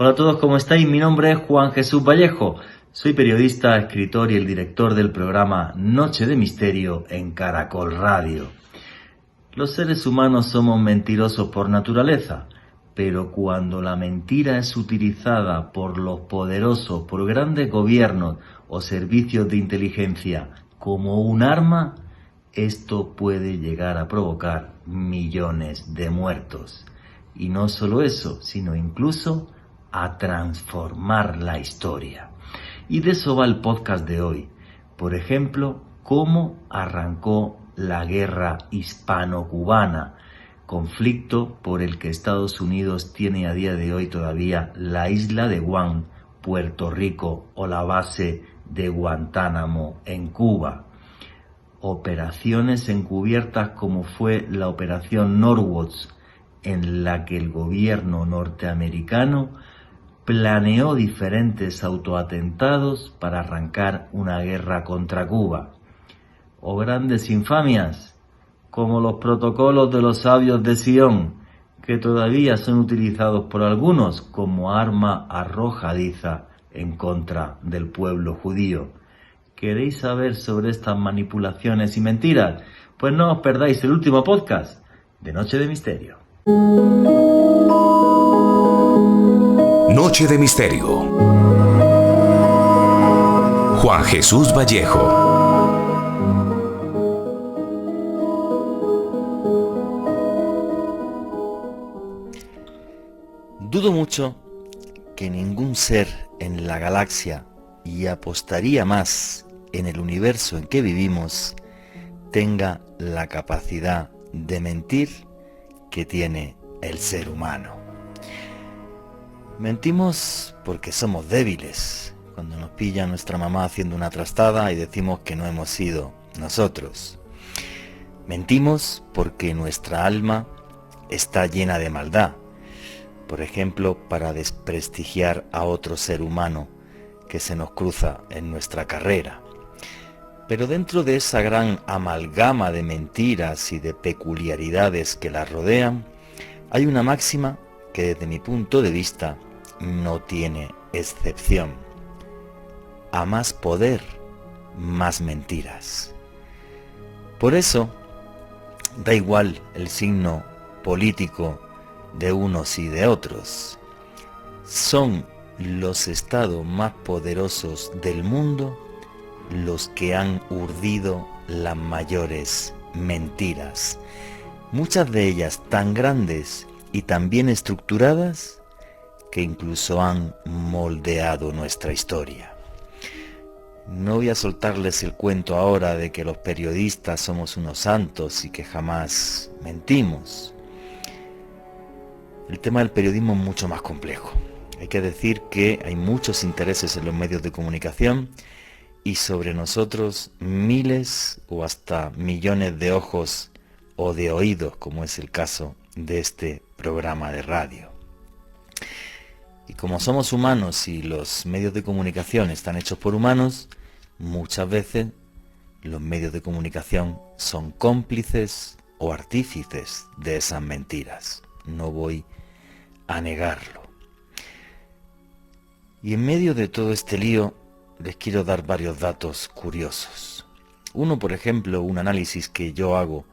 Hola a todos, ¿cómo estáis? Mi nombre es Juan Jesús Vallejo. Soy periodista, escritor y el director del programa Noche de Misterio en Caracol Radio. Los seres humanos somos mentirosos por naturaleza, pero cuando la mentira es utilizada por los poderosos, por grandes gobiernos o servicios de inteligencia como un arma, esto puede llegar a provocar millones de muertos. Y no solo eso, sino incluso a transformar la historia. Y de eso va el podcast de hoy. Por ejemplo, cómo arrancó la guerra hispano-cubana, conflicto por el que Estados Unidos tiene a día de hoy todavía la isla de Guam, Puerto Rico o la base de Guantánamo en Cuba. Operaciones encubiertas como fue la operación Northwoods, en la que el gobierno norteamericano planeó diferentes autoatentados para arrancar una guerra contra Cuba. O grandes infamias, como los protocolos de los sabios de Sion, que todavía son utilizados por algunos como arma arrojadiza en contra del pueblo judío. ¿Queréis saber sobre estas manipulaciones y mentiras? Pues no os perdáis el último podcast de Noche de Misterio. Noche de Misterio. Juan Jesús Vallejo. Dudo mucho que ningún ser en la galaxia, y apostaría más en el universo en que vivimos, tenga la capacidad de mentir que tiene el ser humano. Mentimos porque somos débiles, cuando nos pilla nuestra mamá haciendo una trastada y decimos que no hemos sido nosotros. Mentimos porque nuestra alma está llena de maldad, por ejemplo, para desprestigiar a otro ser humano que se nos cruza en nuestra carrera. Pero dentro de esa gran amalgama de mentiras y de peculiaridades que la rodean, hay una máxima que desde mi punto de vista no tiene excepción. A más poder, más mentiras. Por eso, da igual el signo político de unos y de otros. Son los estados más poderosos del mundo los que han urdido las mayores mentiras, muchas de ellas tan grandes y tan bien estructuradas que incluso han moldeado nuestra historia. No voy a soltarles el cuento ahora de que los periodistas somos unos santos y que jamás mentimos. El tema del periodismo es mucho más complejo. Hay que decir que hay muchos intereses en los medios de comunicación y sobre nosotros miles o hasta millones de ojos o de oídos, como es el caso de este programa de radio. Y como somos humanos y los medios de comunicación están hechos por humanos, muchas veces los medios de comunicación son cómplices o artífices de esas mentiras. No voy a negarlo. Y en medio de todo este lío les quiero dar varios datos curiosos. Uno, por ejemplo, un análisis que yo hago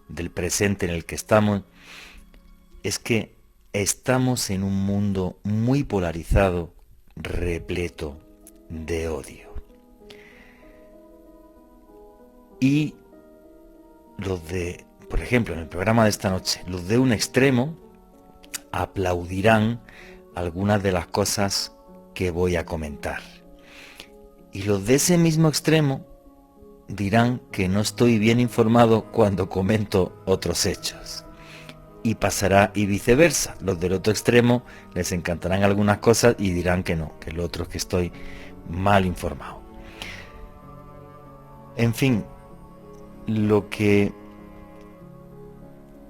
del presente en el que estamos, es que estamos en un mundo muy polarizado, repleto de odio. Y los de, por ejemplo, en el programa de esta noche, los de un extremo aplaudirán algunas de las cosas que voy a comentar. Y los de ese mismo extremo dirán que no estoy bien informado cuando comento otros hechos. Y pasará y viceversa. Los del otro extremo les encantarán algunas cosas y dirán que no, que lo otro es que estoy mal informado. En fin, lo que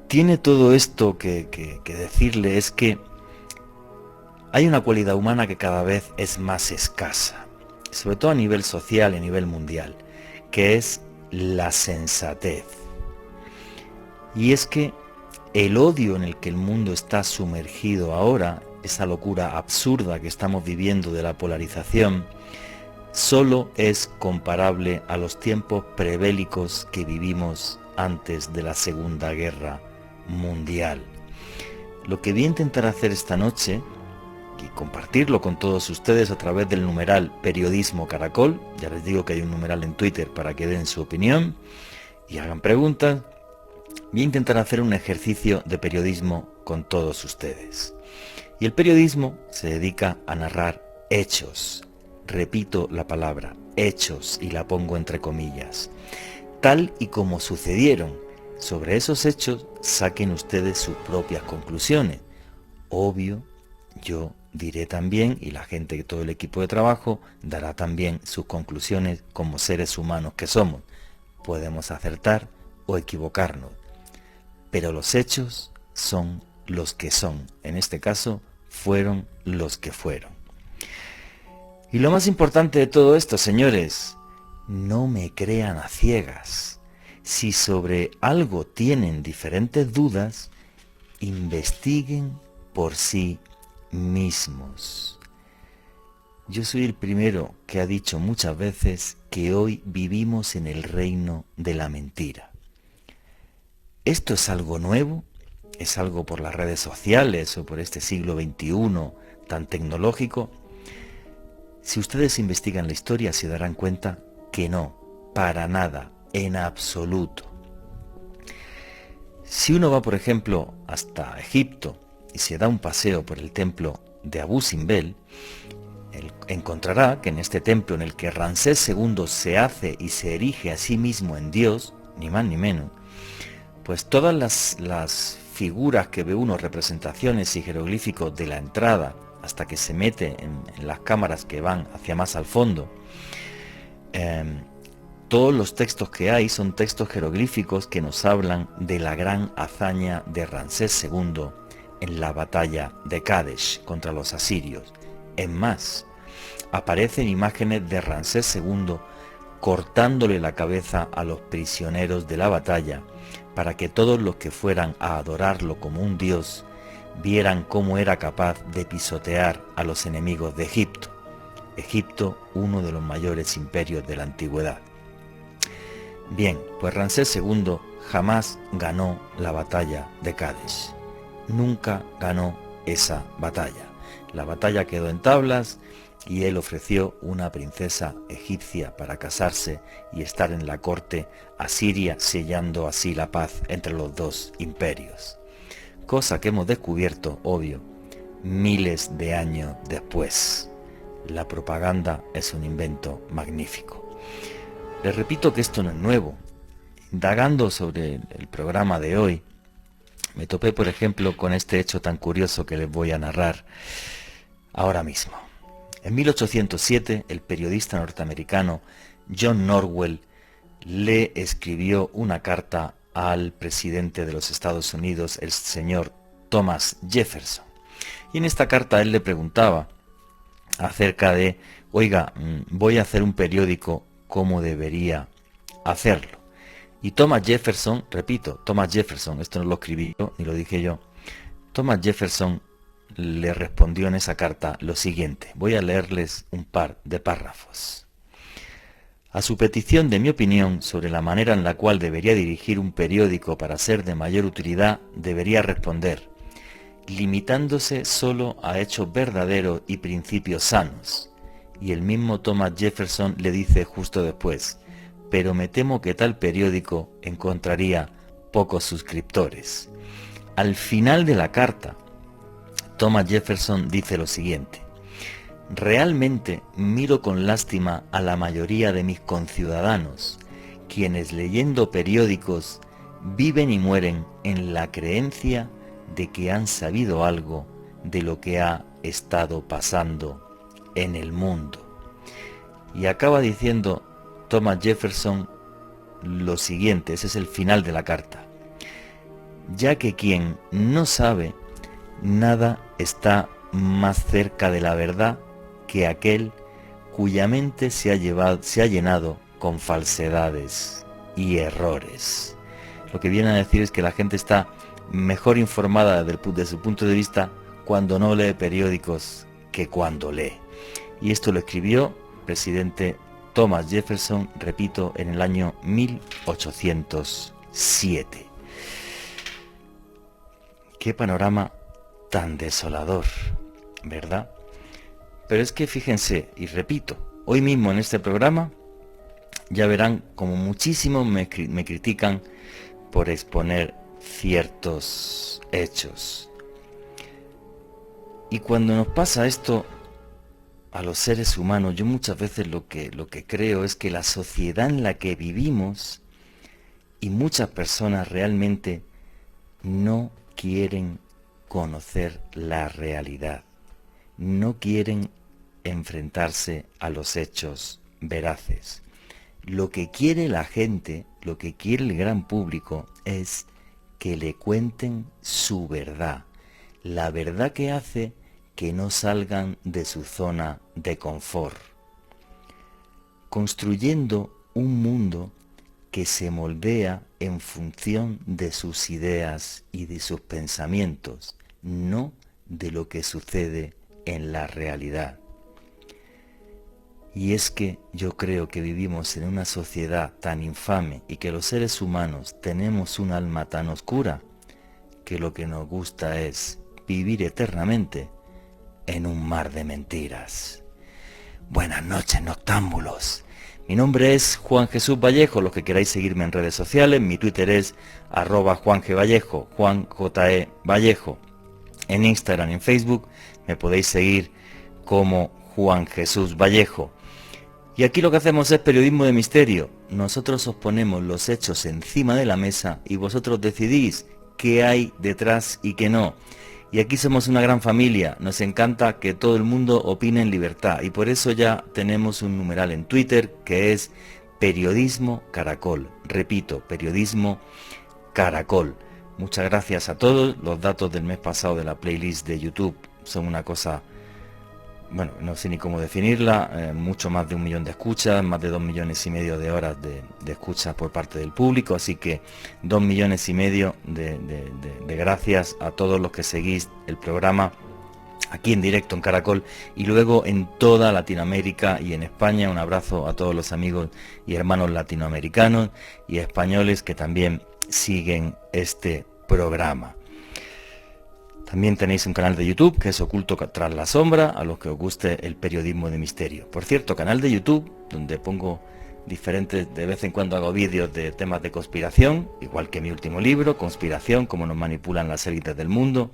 tiene todo esto que decirle es que hay una cualidad humana que cada vez es más escasa, sobre todo a nivel social y a nivel mundial, que es la sensatez. Y es que el odio en el que el mundo está sumergido ahora esa locura absurda que estamos viviendo de la polarización, solo es comparable a los tiempos prebélicos que vivimos antes de la Segunda Guerra Mundial. Lo que voy a intentar hacer esta noche y compartirlo con todos ustedes a través del numeral Periodismo Caracol, ya les digo que hay un numeral en Twitter para que den su opinión y hagan preguntas, voy a intentar hacer un ejercicio de periodismo con todos ustedes. Y el periodismo se dedica a narrar hechos. Repito la palabra, hechos, y la pongo entre comillas. Tal y como sucedieron. Sobre esos hechos saquen ustedes sus propias conclusiones. Obvio, yo diré también, y la gente, todo el equipo de trabajo, dará también sus conclusiones como seres humanos que somos. Podemos acertar o equivocarnos, pero los hechos son los que son. En este caso, fueron los que fueron. Y lo más importante de todo esto, señores, no me crean a ciegas. Si sobre algo tienen diferentes dudas, investiguen por sí mismos. Yo soy el primero que ha dicho muchas veces que hoy vivimos en el reino de la mentira. ¿Esto es algo nuevo? ¿Es algo por las redes sociales o por este siglo XXI tan tecnológico? Si ustedes investigan la historia se darán cuenta que no, para nada, en absoluto. Si uno va, por ejemplo, hasta Egipto y se da un paseo por el templo de Abu Simbel, encontrará que en este templo en el que Ramsés II se hace y se erige a sí mismo en Dios, ni más ni menos, pues todas las figuras que ve uno, representaciones y jeroglíficos de la entrada, hasta que se mete en las cámaras que van hacia más al fondo, todos los textos que hay son textos jeroglíficos que nos hablan de la gran hazaña de Ramsés II en la batalla de Kadesh contra los asirios. Es más, aparecen imágenes de Ramsés II cortándole la cabeza a los prisioneros de la batalla para que todos los que fueran a adorarlo como un dios vieran cómo era capaz de pisotear a los enemigos de Egipto. Egipto, uno de los mayores imperios de la antigüedad. Bien, pues Ramsés II jamás ganó la batalla de Kadesh. Nunca ganó esa batalla. La batalla quedó en tablas y él ofreció una princesa egipcia para casarse y estar en la corte asiria, sellando así la paz entre los dos imperios. Cosa que hemos descubierto, obvio, miles de años después. La propaganda es un invento magnífico. Les repito que esto no es nuevo. Indagando sobre el programa de hoy, me topé, por ejemplo, con este hecho tan curioso que les voy a narrar ahora mismo. En 1807, el periodista norteamericano John Norwell le escribió una carta al presidente de los Estados Unidos, el señor Thomas Jefferson. Y en esta carta él le preguntaba acerca de, oiga, voy a hacer un periódico, ¿cómo debería hacerlo? Y Thomas Jefferson, repito, Thomas Jefferson, esto no lo escribí yo, ni lo dije yo, Thomas Jefferson le respondió en esa carta lo siguiente. Voy a leerles un par de párrafos. A su petición de mi opinión sobre la manera en la cual debería dirigir un periódico para ser de mayor utilidad, debería responder, limitándose solo a hechos verdaderos y principios sanos. Y el mismo Thomas Jefferson le dice justo después, pero me temo que tal periódico encontraría pocos suscriptores. Al final de la carta, Thomas Jefferson dice lo siguiente, realmente miro con lástima a la mayoría de mis conciudadanos, quienes leyendo periódicos viven y mueren en la creencia de que han sabido algo de lo que ha estado pasando en el mundo. Y acaba diciendo Thomas Jefferson lo siguiente, ese es el final de la carta, ya que quien no sabe, nada está más cerca de la verdad que aquel cuya mente se ha llenado con falsedades y errores. Lo que viene a decir es que la gente está mejor informada desde su punto de vista cuando no lee periódicos que cuando lee. Y esto lo escribió el presidente Thomas Jefferson, repito, en el año 1807. Qué panorama tan desolador, ¿verdad? Pero es que fíjense, y repito, hoy mismo en este programa ya verán como muchísimos me critican por exponer ciertos hechos. Y cuando nos pasa esto a los seres humanos, yo muchas veces lo que creo es que la sociedad en la que vivimos y muchas personas realmente no quieren conocer la realidad, no quieren enfrentarse a los hechos veraces. Lo que quiere la gente, lo que quiere el gran público es que le cuenten su verdad, la verdad que hace que no salgan de su zona de confort, construyendo un mundo que se moldea en función de sus ideas y de sus pensamientos, no de lo que sucede en la realidad. Y es que yo creo que vivimos en una sociedad tan infame y que los seres humanos tenemos un alma tan oscura que lo que nos gusta es vivir eternamente en un mar de mentiras. Buenas noches, noctámbulos. Mi nombre es Juan Jesús Vallejo. Los que queráis seguirme en redes sociales, mi Twitter es @JuanGVallejo, Juan J.E. Vallejo. En Instagram y en Facebook me podéis seguir como Juan Jesús Vallejo. Y aquí lo que hacemos es periodismo de misterio. Nosotros os ponemos los hechos encima de la mesa y vosotros decidís qué hay detrás y qué no. Y aquí somos una gran familia, nos encanta que todo el mundo opine en libertad y por eso ya tenemos un numeral en Twitter que es Periodismo Caracol. Repito, Periodismo Caracol. Muchas gracias a todos. Los datos del mes pasado de la playlist de YouTube son una cosa, bueno, no sé ni cómo definirla, mucho más de 1 millón de escuchas, más de 2,5 millones de horas de escuchas por parte del público, así que 2,5 millones de gracias a todos los que seguís el programa aquí en directo en Caracol y luego en toda Latinoamérica y en España. Un abrazo a todos los amigos y hermanos latinoamericanos y españoles que también siguen este programa. También tenéis un canal de YouTube que es Oculto tras la sombra, a los que os guste el periodismo de misterio. Por cierto, canal de YouTube donde pongo diferentes, de vez en cuando hago vídeos de temas de conspiración, igual que mi último libro, Conspiración, cómo nos manipulan las élites del mundo,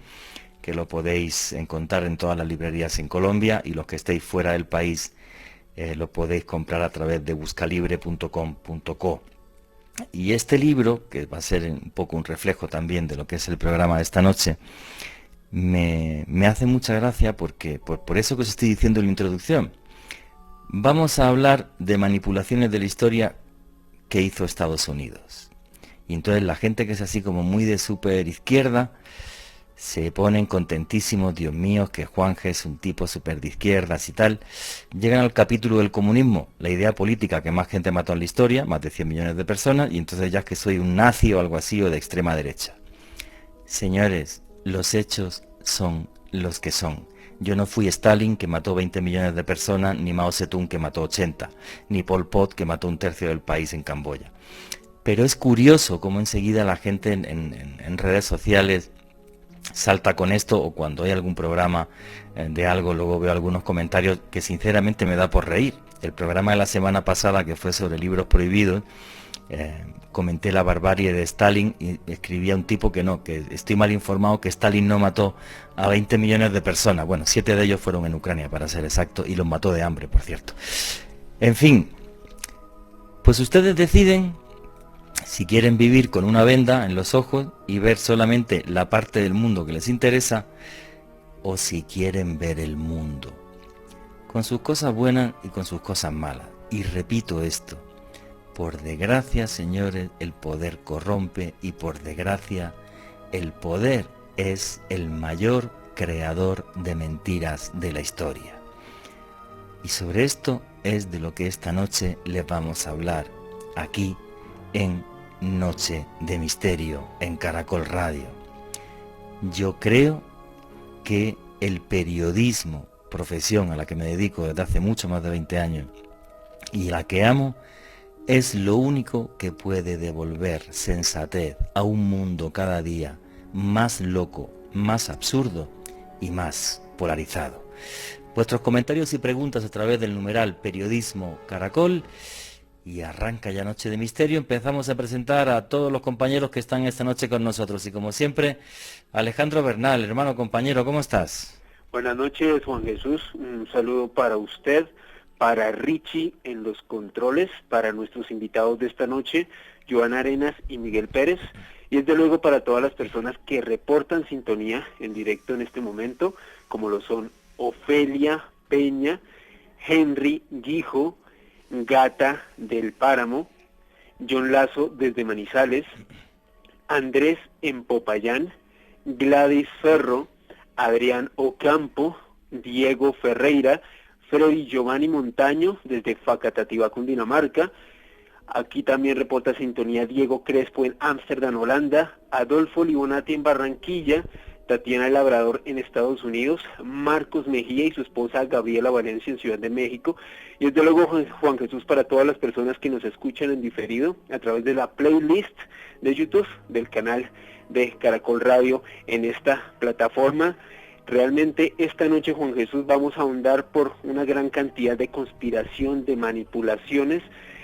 que lo podéis encontrar en todas las librerías en Colombia y los que estéis fuera del país lo podéis comprar a través de buscalibre.com.co. Y este libro, que va a ser un poco un reflejo también de lo que es el programa de esta noche, me hace mucha gracia porque por eso que os estoy diciendo en la introducción. Vamos a hablar de manipulaciones de la historia que hizo Estados Unidos. Y entonces la gente que es así como muy de súper izquierda se ponen contentísimos, Dios mío, que Juanje es un tipo súper de izquierdas y tal. Llegan al capítulo del comunismo, la idea política que más gente mató en la historia, más de 100 millones de personas, y entonces ya es que soy un nazi o algo así o de extrema derecha. Señores, los hechos son los que son. Yo no fui Stalin, que mató 20 millones de personas, ni Mao Zedong, que mató 80, ni Pol Pot, que mató 1/3 del país en Camboya. Pero es curioso cómo enseguida la gente en redes sociales salta con esto, o cuando hay algún programa de algo, luego veo algunos comentarios que sinceramente me da por reír. El programa de la semana pasada, que fue sobre libros prohibidos, comenté la barbarie de Stalin y escribía un tipo que no, que estoy mal informado, que Stalin no mató a 20 millones de personas. Bueno, 7 de ellos fueron en Ucrania, para ser exacto, y los mató de hambre, por cierto. En fin, pues ustedes deciden si quieren vivir con una venda en los ojos y ver solamente la parte del mundo que les interesa, o si quieren ver el mundo, con sus cosas buenas y con sus cosas malas. Y repito esto, por desgracia, señores, el poder corrompe y por desgracia, el poder es el mayor creador de mentiras de la historia. Y sobre esto es de lo que esta noche les vamos a hablar aquí en Noche de Misterio en Caracol Radio. Yo creo que el periodismo, profesión a la que me dedico desde hace mucho más de 20 años y la que amo, es lo único que puede devolver sensatez a un mundo cada día más loco, más absurdo y más polarizado. Vuestros comentarios y preguntas a través del numeral Periodismo Caracol. Y arranca ya Noche de Misterio. Empezamos a presentar a todos los compañeros que están esta noche con nosotros. Y como siempre, Alejandro Bernal, hermano compañero, ¿cómo estás? Buenas noches, Juan Jesús. Un saludo para usted, para Richie en los controles, para nuestros invitados de esta noche, Joana Arenas y Miguel Pérez. Y desde luego para todas las personas que reportan sintonía en directo en este momento, como lo son Ofelia Peña, Henry Guijo, Gata del Páramo, John Lazo desde Manizales, Andrés en Popayán, Gladys Ferro, Adrián Ocampo, Diego Ferreira, Freddy Giovanni Montaño desde Facatativá, Cundinamarca. Aquí también reporta sintonía Diego Crespo en Ámsterdam, Holanda, Adolfo Libonati en Barranquilla, Tatiana Labrador en Estados Unidos, Marcos Mejía y su esposa Gabriela Valencia en Ciudad de México, y desde luego Juan Jesús para todas las personas que nos escuchan en diferido a través de la playlist de YouTube del canal de Caracol Radio en esta plataforma. Realmente esta noche, Juan Jesús, vamos a ahondar por una gran cantidad de conspiración, de manipulaciones,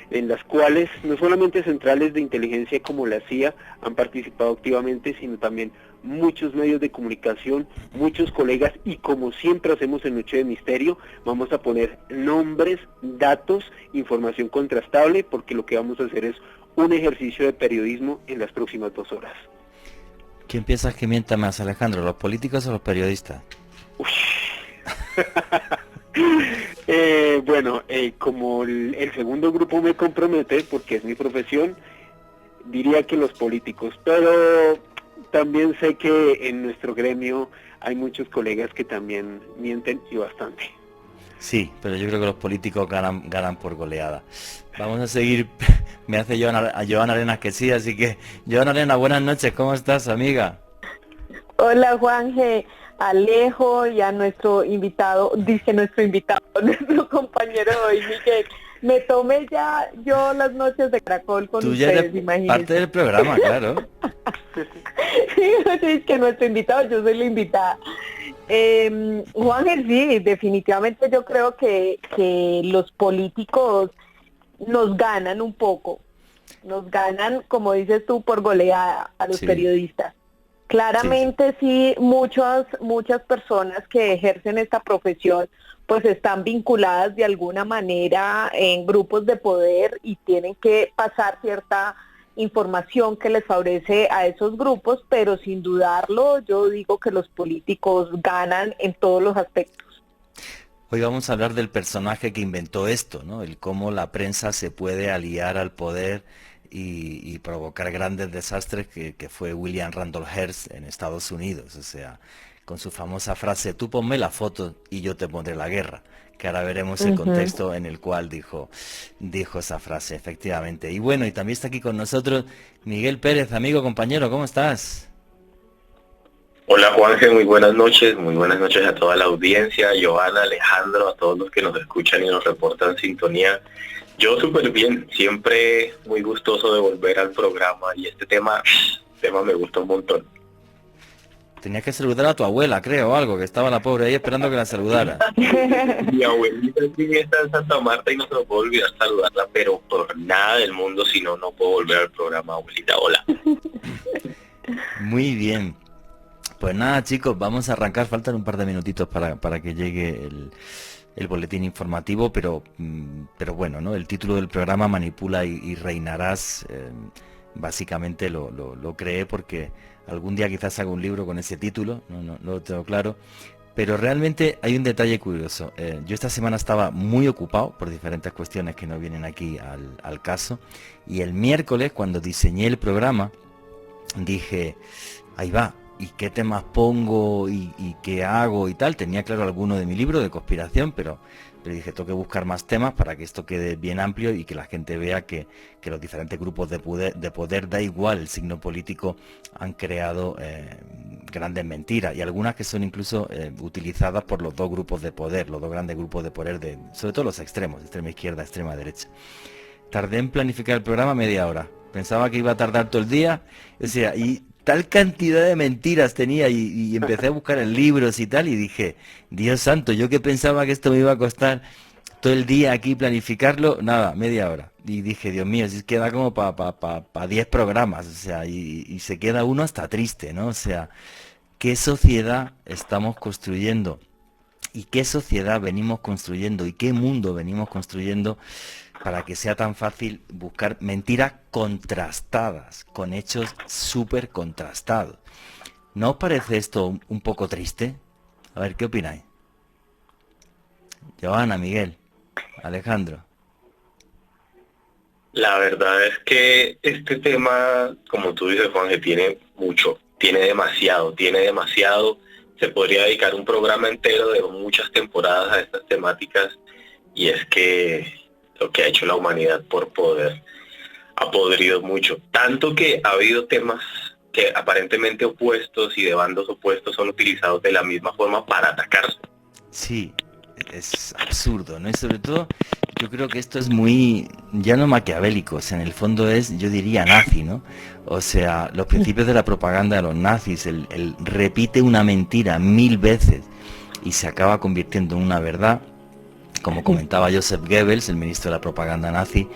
en las cuales no solamente centrales de inteligencia como la CIA han participado activamente, sino también muchos medios de comunicación, muchos colegas, y como siempre hacemos en Noche de Misterio, vamos a poner nombres, datos, información contrastable, porque lo que vamos a hacer es un ejercicio de periodismo en las próximas 2 horas. ¿Quién piensas que mienta más, Alejandro, los políticos o los periodistas? Como el segundo grupo me compromete, porque es mi profesión, diría que los políticos, pero también sé que en nuestro gremio hay muchos colegas que también mienten y bastante. Sí, pero yo creo que los políticos ganan por goleada. Vamos a seguir, me hace Joana Arenas que sí, así que Joana Arenas, buenas noches, ¿cómo estás, amiga? Hola, Juanje, Alejo, y a nuestro invitado, nuestro compañero hoy, Miguel. Me tomé ya yo las noches de Caracol con ustedes, imagínense. Parte del programa, claro. Sí, es que nuestro invitado, yo soy la invitada. Juanje, sí, definitivamente yo creo que los políticos nos ganan un poco. Nos ganan, como dices tú, por goleada a los periodistas. Claramente sí, muchas personas que ejercen esta profesión pues están vinculadas de alguna manera en grupos de poder y tienen que pasar cierta información que les favorece a esos grupos, pero sin dudarlo yo digo que los políticos ganan en todos los aspectos. Hoy vamos a hablar del personaje que inventó esto, ¿no? El cómo la prensa se puede aliar al poder y provocar grandes desastres, que fue William Randolph Hearst en Estados Unidos, o sea, con su famosa frase, tú ponme la foto y yo te pondré la guerra, que ahora veremos el contexto en el cual dijo esa frase, efectivamente. Y bueno, y también está aquí con nosotros Miguel Pérez, amigo, compañero, ¿cómo estás? Hola Juanje, muy buenas noches a toda la audiencia, Joana, Alejandro, a todos los que nos escuchan y nos reportan sintonía. Yo súper bien, siempre muy gustoso de volver al programa y este tema me gusta un montón. Tenías que saludar a tu abuela, creo, o algo, que estaba la pobre ahí esperando que la saludara. Mi abuelita sí está en Santa Marta y no se me puedo olvidar saludarla, pero por nada del mundo, si no, no puedo volver al programa, abuelita, hola. Muy bien. Pues nada, chicos, vamos a arrancar, faltan un par de minutitos para que llegue el boletín informativo, pero bueno, ¿no? El título del programa, Manipula y reinarás, básicamente lo creé porque algún día quizás haga un libro con ese título, no lo tengo claro, pero realmente hay un detalle curioso. Yo esta semana estaba muy ocupado por diferentes cuestiones que no vienen aquí al caso, y el miércoles, cuando diseñé el programa, dije, ahí va, ¿y qué temas pongo y qué hago y tal? Tenía claro alguno de mi libro de conspiración, pero dije, tengo que buscar más temas para que esto quede bien amplio y que la gente vea que los diferentes grupos de poder, da igual el signo político, han creado grandes mentiras, y algunas que son incluso utilizadas por los dos grupos de poder, los dos grandes grupos de poder, sobre todo los extremos, extrema izquierda, extrema derecha. Tardé en planificar el programa media hora. Pensaba que iba a tardar todo el día, o sea, y tal cantidad de mentiras tenía, y empecé a buscar en libros y tal, y dije, Dios santo, yo que pensaba que esto me iba a costar todo el día aquí planificarlo, nada, media hora. Y dije, Dios mío, si queda como para 10 programas, o sea, y se queda uno hasta triste, ¿no? O sea, ¿qué sociedad estamos construyendo? ¿Y qué sociedad venimos construyendo? ¿Y qué mundo venimos construyendo para que sea tan fácil buscar mentiras contrastadas, con hechos súper contrastados? ¿No os parece esto un poco triste? A ver, ¿qué opináis? Johanna, Miguel, Alejandro. La verdad es que este tema, como tú dices, Juan, que tiene mucho, tiene demasiado. Se podría dedicar un programa entero de muchas temporadas a estas temáticas, y es que lo que ha hecho la humanidad por poder ha podrido mucho. Tanto que ha habido temas que aparentemente opuestos y de bandos opuestos son utilizados de la misma forma para atacarse. Sí, es absurdo, ¿no? Y sobre todo, yo creo que esto es muy, ya no maquiavélico, o sea, en el fondo es, yo diría, nazi, ¿no? O sea, los principios de la propaganda de los nazis, el repite una mentira 1000 veces y se acaba convirtiendo en una verdad, como comentaba Joseph Goebbels, el ministro de la propaganda nazi,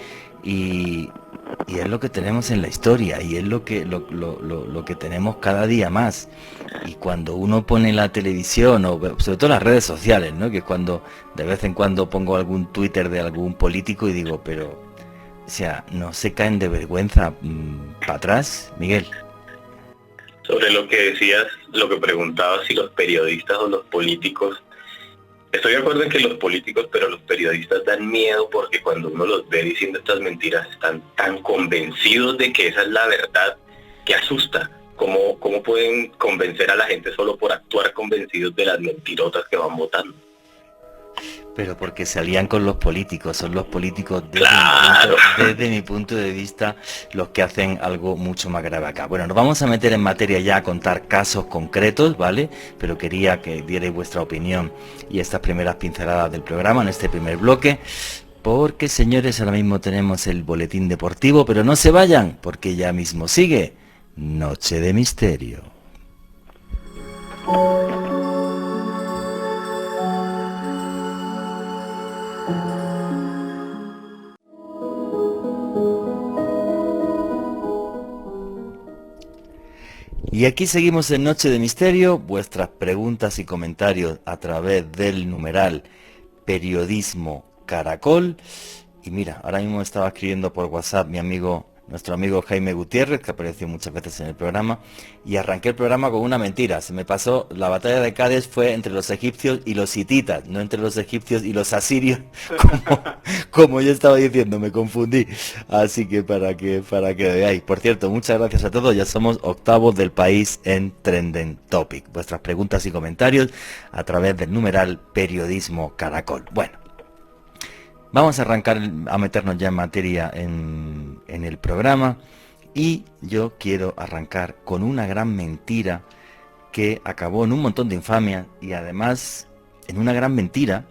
y es lo que tenemos en la historia, y es lo que tenemos cada día más. Y cuando uno pone la televisión, o sobre todo las redes sociales, ¿no? Que es cuando de vez en cuando pongo algún Twitter de algún político y digo, pero, o sea, ¿no se caen de vergüenza para atrás, Miguel? Sobre lo que decías, lo que preguntabas, si los periodistas o los políticos, estoy de acuerdo en que los políticos, pero los periodistas dan miedo, porque cuando uno los ve diciendo estas mentiras, están tan convencidos de que esa es la verdad, que asusta. ¿Cómo pueden convencer a la gente solo por actuar convencidos de las mentirotas que van votando? Pero porque se alían con los políticos, son los políticos ¡Claro! desde mi punto de vista los que hacen algo mucho más grave acá. Bueno, nos vamos a meter en materia ya a contar casos concretos, ¿vale? Pero quería que dierais vuestra opinión y estas primeras pinceladas del programa en este primer bloque, porque, señores, ahora mismo tenemos el boletín deportivo, pero no se vayan, porque ya mismo sigue Noche de Misterio. Y aquí seguimos en Noche de Misterio, vuestras preguntas y comentarios a través del numeral Periodismo Caracol. Y mira, ahora mismo estaba escribiendo por WhatsApp nuestro amigo Jaime Gutiérrez, que apareció muchas veces en el programa, y arranqué el programa con una mentira. Se me pasó, la batalla de Cádiz fue entre los egipcios y los hititas, no entre los egipcios y los asirios, como yo estaba diciendo, me confundí. Así que para que veáis. Por cierto, muchas gracias a todos, ya somos octavos del país en Trending Topic. Vuestras preguntas y comentarios a través del numeral Periodismo Caracol. Bueno, vamos a arrancar a meternos ya en materia en el programa, y yo quiero arrancar con una gran mentira que acabó en un montón de infamia, y además en una gran mentira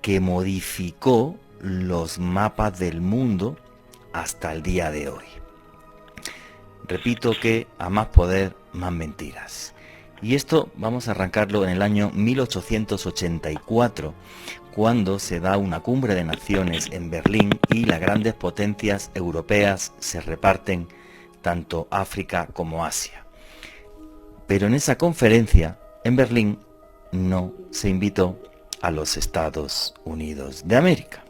que modificó los mapas del mundo hasta el día de hoy. Repito que a más poder, más mentiras. Y esto vamos a arrancarlo en el año 1884, cuando se da una cumbre de naciones en Berlín y las grandes potencias europeas se reparten tanto África como Asia. Pero en esa conferencia, en Berlín, no se invitó a los Estados Unidos de América.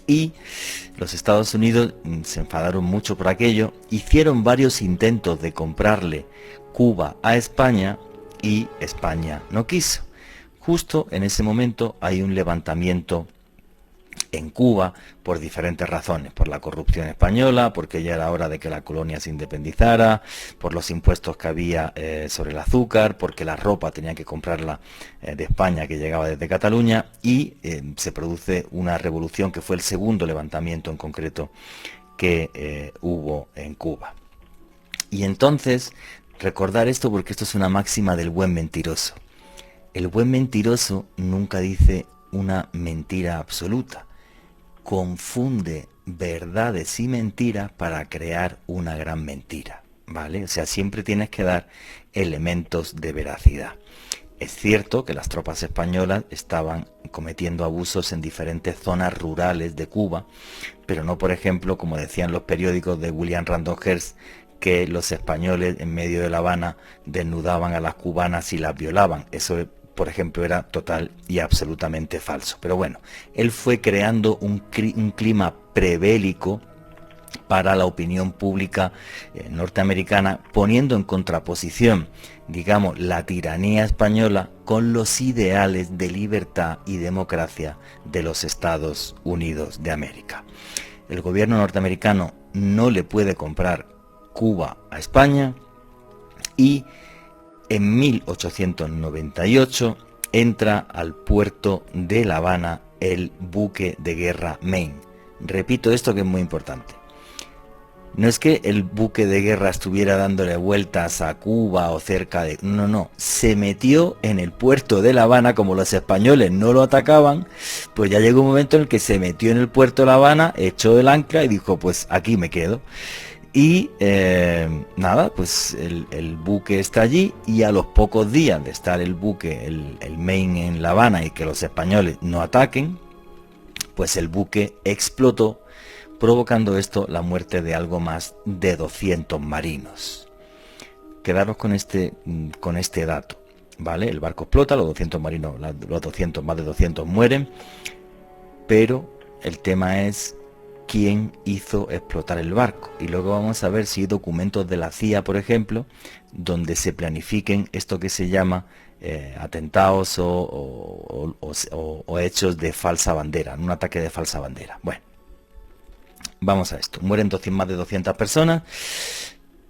Y los Estados Unidos se enfadaron mucho por aquello, hicieron varios intentos de comprarle Cuba a España y España no quiso. Justo en ese momento hay un levantamiento en Cuba por diferentes razones, por la corrupción española, porque ya era hora de que la colonia se independizara, por los impuestos que había sobre el azúcar, porque la ropa tenía que comprarla de España, que llegaba desde Cataluña, y se produce una revolución que fue el segundo levantamiento en concreto que hubo en Cuba. Y entonces recordar esto porque esto es una máxima del buen mentiroso. El buen mentiroso nunca dice una mentira absoluta. Confunde verdades y mentiras para crear una gran mentira, ¿vale? O sea, siempre tienes que dar elementos de veracidad. Es cierto que las tropas españolas estaban cometiendo abusos en diferentes zonas rurales de Cuba, pero no, por ejemplo, como decían los periódicos de William Randolph Hearst, que los españoles en medio de La Habana desnudaban a las cubanas y las violaban. Eso, por ejemplo, era total y absolutamente falso. Pero bueno, él fue creando un clima prebélico para la opinión pública norteamericana, poniendo en contraposición, digamos, la tiranía española con los ideales de libertad y democracia de los Estados Unidos de América. El gobierno norteamericano no le puede comprar Cuba a España y en 1898 entra al puerto de La Habana el buque de guerra Maine. Repito esto que es muy importante. No es que el buque de guerra estuviera dándole vueltas a Cuba o cerca de... No. Se metió en el puerto de La Habana, como los españoles no lo atacaban, pues ya llegó un momento en el que se metió en el puerto de La Habana, echó el ancla y dijo, pues aquí me quedo. Y nada, pues el buque está allí y a los pocos días de estar el buque, el Maine en La Habana y que los españoles no ataquen, pues el buque explotó, provocando esto la muerte de algo más de 200 marinos. Quedaros con este dato, ¿vale? El barco explota, los 200 marinos, más de 200 mueren, pero el tema es quién hizo explotar el barco. Y luego vamos a ver si hay documentos de la CIA, por ejemplo, donde se planifiquen esto que se llama atentados o hechos de falsa bandera, un ataque de falsa bandera. Bueno. Vamos a esto, mueren más de 200 personas,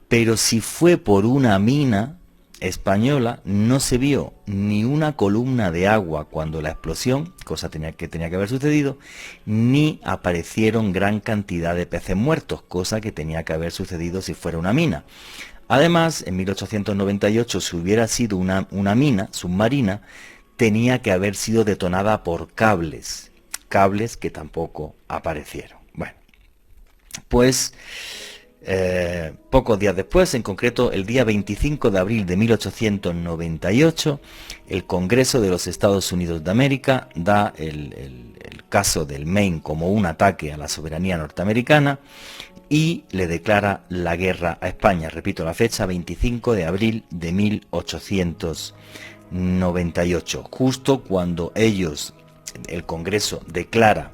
pero si fue por una mina española, no se vio ni una columna de agua cuando la explosión, cosa que tenía que haber sucedido, ni aparecieron gran cantidad de peces muertos, cosa que tenía que haber sucedido si fuera una mina. Además, en 1898, si hubiera sido una mina submarina, tenía que haber sido detonada por cables que tampoco aparecieron. Bueno. Pues pocos días después, en concreto el día 25 de abril de 1898, el Congreso de los Estados Unidos de América da el caso del Maine como un ataque a la soberanía norteamericana y le declara la guerra a España. Repito la fecha, 25 de abril de 1898, justo cuando el Congreso declara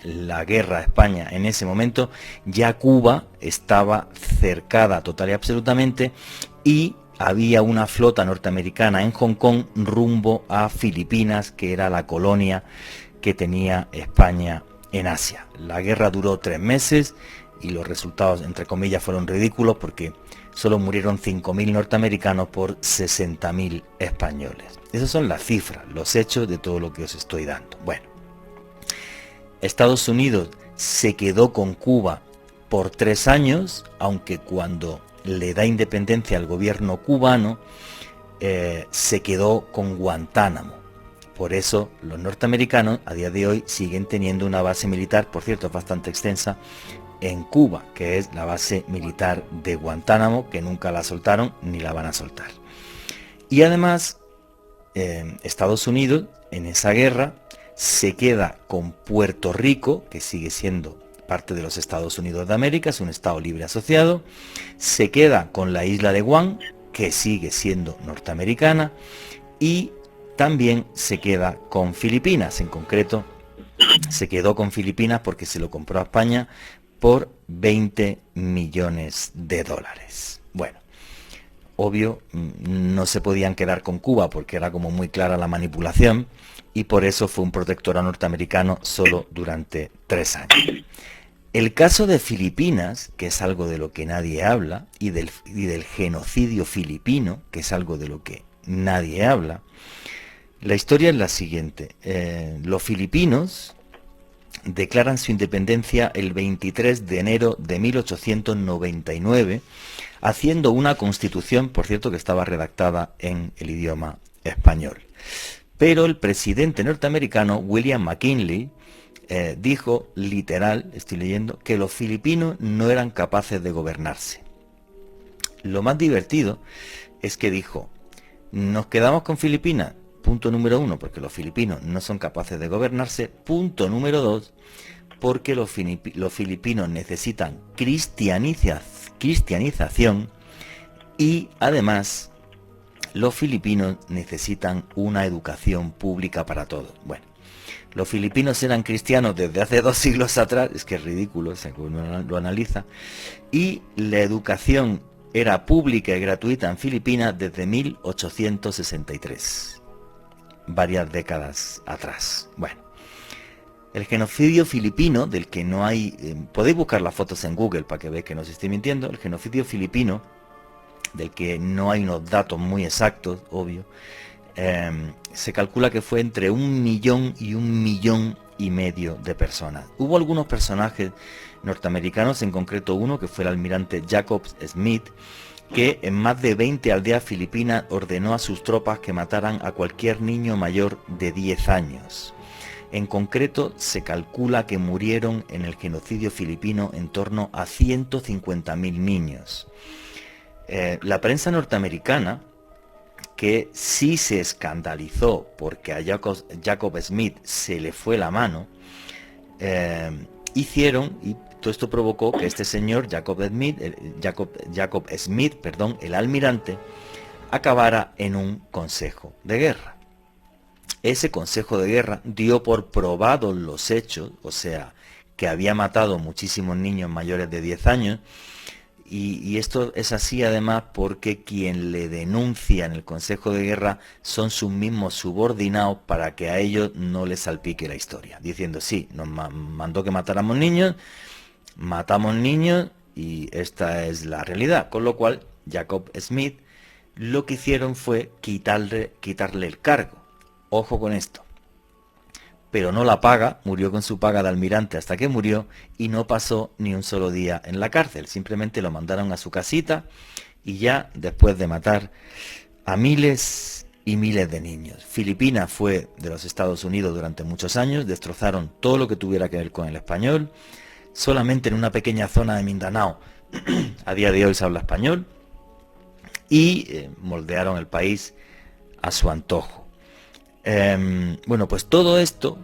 la guerra a España. En ese momento ya Cuba estaba cercada total y absolutamente y había una flota norteamericana en Hong Kong rumbo a Filipinas, que era la colonia que tenía España en Asia. La guerra duró 3 meses y los resultados, entre comillas, fueron ridículos porque solo murieron 5.000 norteamericanos por 60.000 españoles. Esas son las cifras, los hechos de todo lo que os estoy dando. Bueno, Estados Unidos se quedó con Cuba por 3 años, aunque cuando le da independencia al gobierno cubano, se quedó con Guantánamo. Por eso los norteamericanos a día de hoy siguen teniendo una base militar, por cierto, bastante extensa, en Cuba, que es la base militar de Guantánamo, que nunca la soltaron ni la van a soltar. Y además, Estados Unidos, en esa guerra, se queda con Puerto Rico, que sigue siendo parte de los Estados Unidos de América, es un estado libre asociado, se queda con la isla de Guam, que sigue siendo norteamericana, y también se queda con Filipinas. En concreto, se quedó con Filipinas porque se lo compró a España por 20 millones de dólares. Bueno, obvio, no se podían quedar con Cuba porque era como muy clara la manipulación, y por eso fue un protectorado norteamericano solo durante 3 años. El caso de Filipinas, que es algo de lo que nadie habla, y del genocidio filipino, que es algo de lo que nadie habla, la historia es la siguiente. Los filipinos declaran su independencia el 23 de enero de 1899, haciendo una constitución, por cierto, que estaba redactada en el idioma español. Pero el presidente norteamericano, William McKinley, dijo, literal, estoy leyendo, que los filipinos no eran capaces de gobernarse. Lo más divertido es que dijo, nos quedamos con Filipinas, punto número 1, porque los filipinos no son capaces de gobernarse, punto número 2, porque los filipinos necesitan cristianización y además los filipinos necesitan una educación pública para todos. Bueno, los filipinos eran cristianos desde hace 2 siglos atrás, es que es ridículo, si uno lo analiza, y la educación era pública y gratuita en Filipinas desde 1863, varias décadas atrás. Bueno, el genocidio filipino, del que no hay, podéis buscar las fotos en Google para que veáis que no os estoy mintiendo, el genocidio filipino, del que no hay unos datos muy exactos, obvio, se calcula que fue entre 1 millón y 1,5 millones de personas. Hubo algunos personajes norteamericanos, en concreto uno que fue el almirante Jacob Smith, que en más de 20 aldeas filipinas ordenó a sus tropas que mataran a cualquier niño mayor de 10 años. En concreto, se calcula que murieron en el genocidio filipino en torno a 150.000 niños. La prensa norteamericana, que sí se escandalizó porque a Jacob Smith se le fue la mano, hicieron, y todo esto provocó que este señor, Jacob Smith, el almirante, acabara en un consejo de guerra. Ese consejo de guerra dio por probados los hechos, o sea, que había matado muchísimos niños mayores de 10 años, y esto es así además porque quien le denuncia en el Consejo de Guerra son sus mismos subordinados para que a ellos no les salpique la historia, diciendo sí, nos mandó que matáramos niños, matamos niños y esta es la realidad. Con lo cual Jacob Smith lo que hicieron fue quitarle el cargo. Ojo con esto. Pero no la paga, murió con su paga de almirante hasta que murió y no pasó ni un solo día en la cárcel. Simplemente lo mandaron a su casita y ya después de matar a miles y miles de niños. Filipinas fue de los Estados Unidos durante muchos años, destrozaron todo lo que tuviera que ver con el español. Solamente en una pequeña zona de Mindanao a día de hoy se habla español y moldearon el país a su antojo. Bueno, pues todo esto,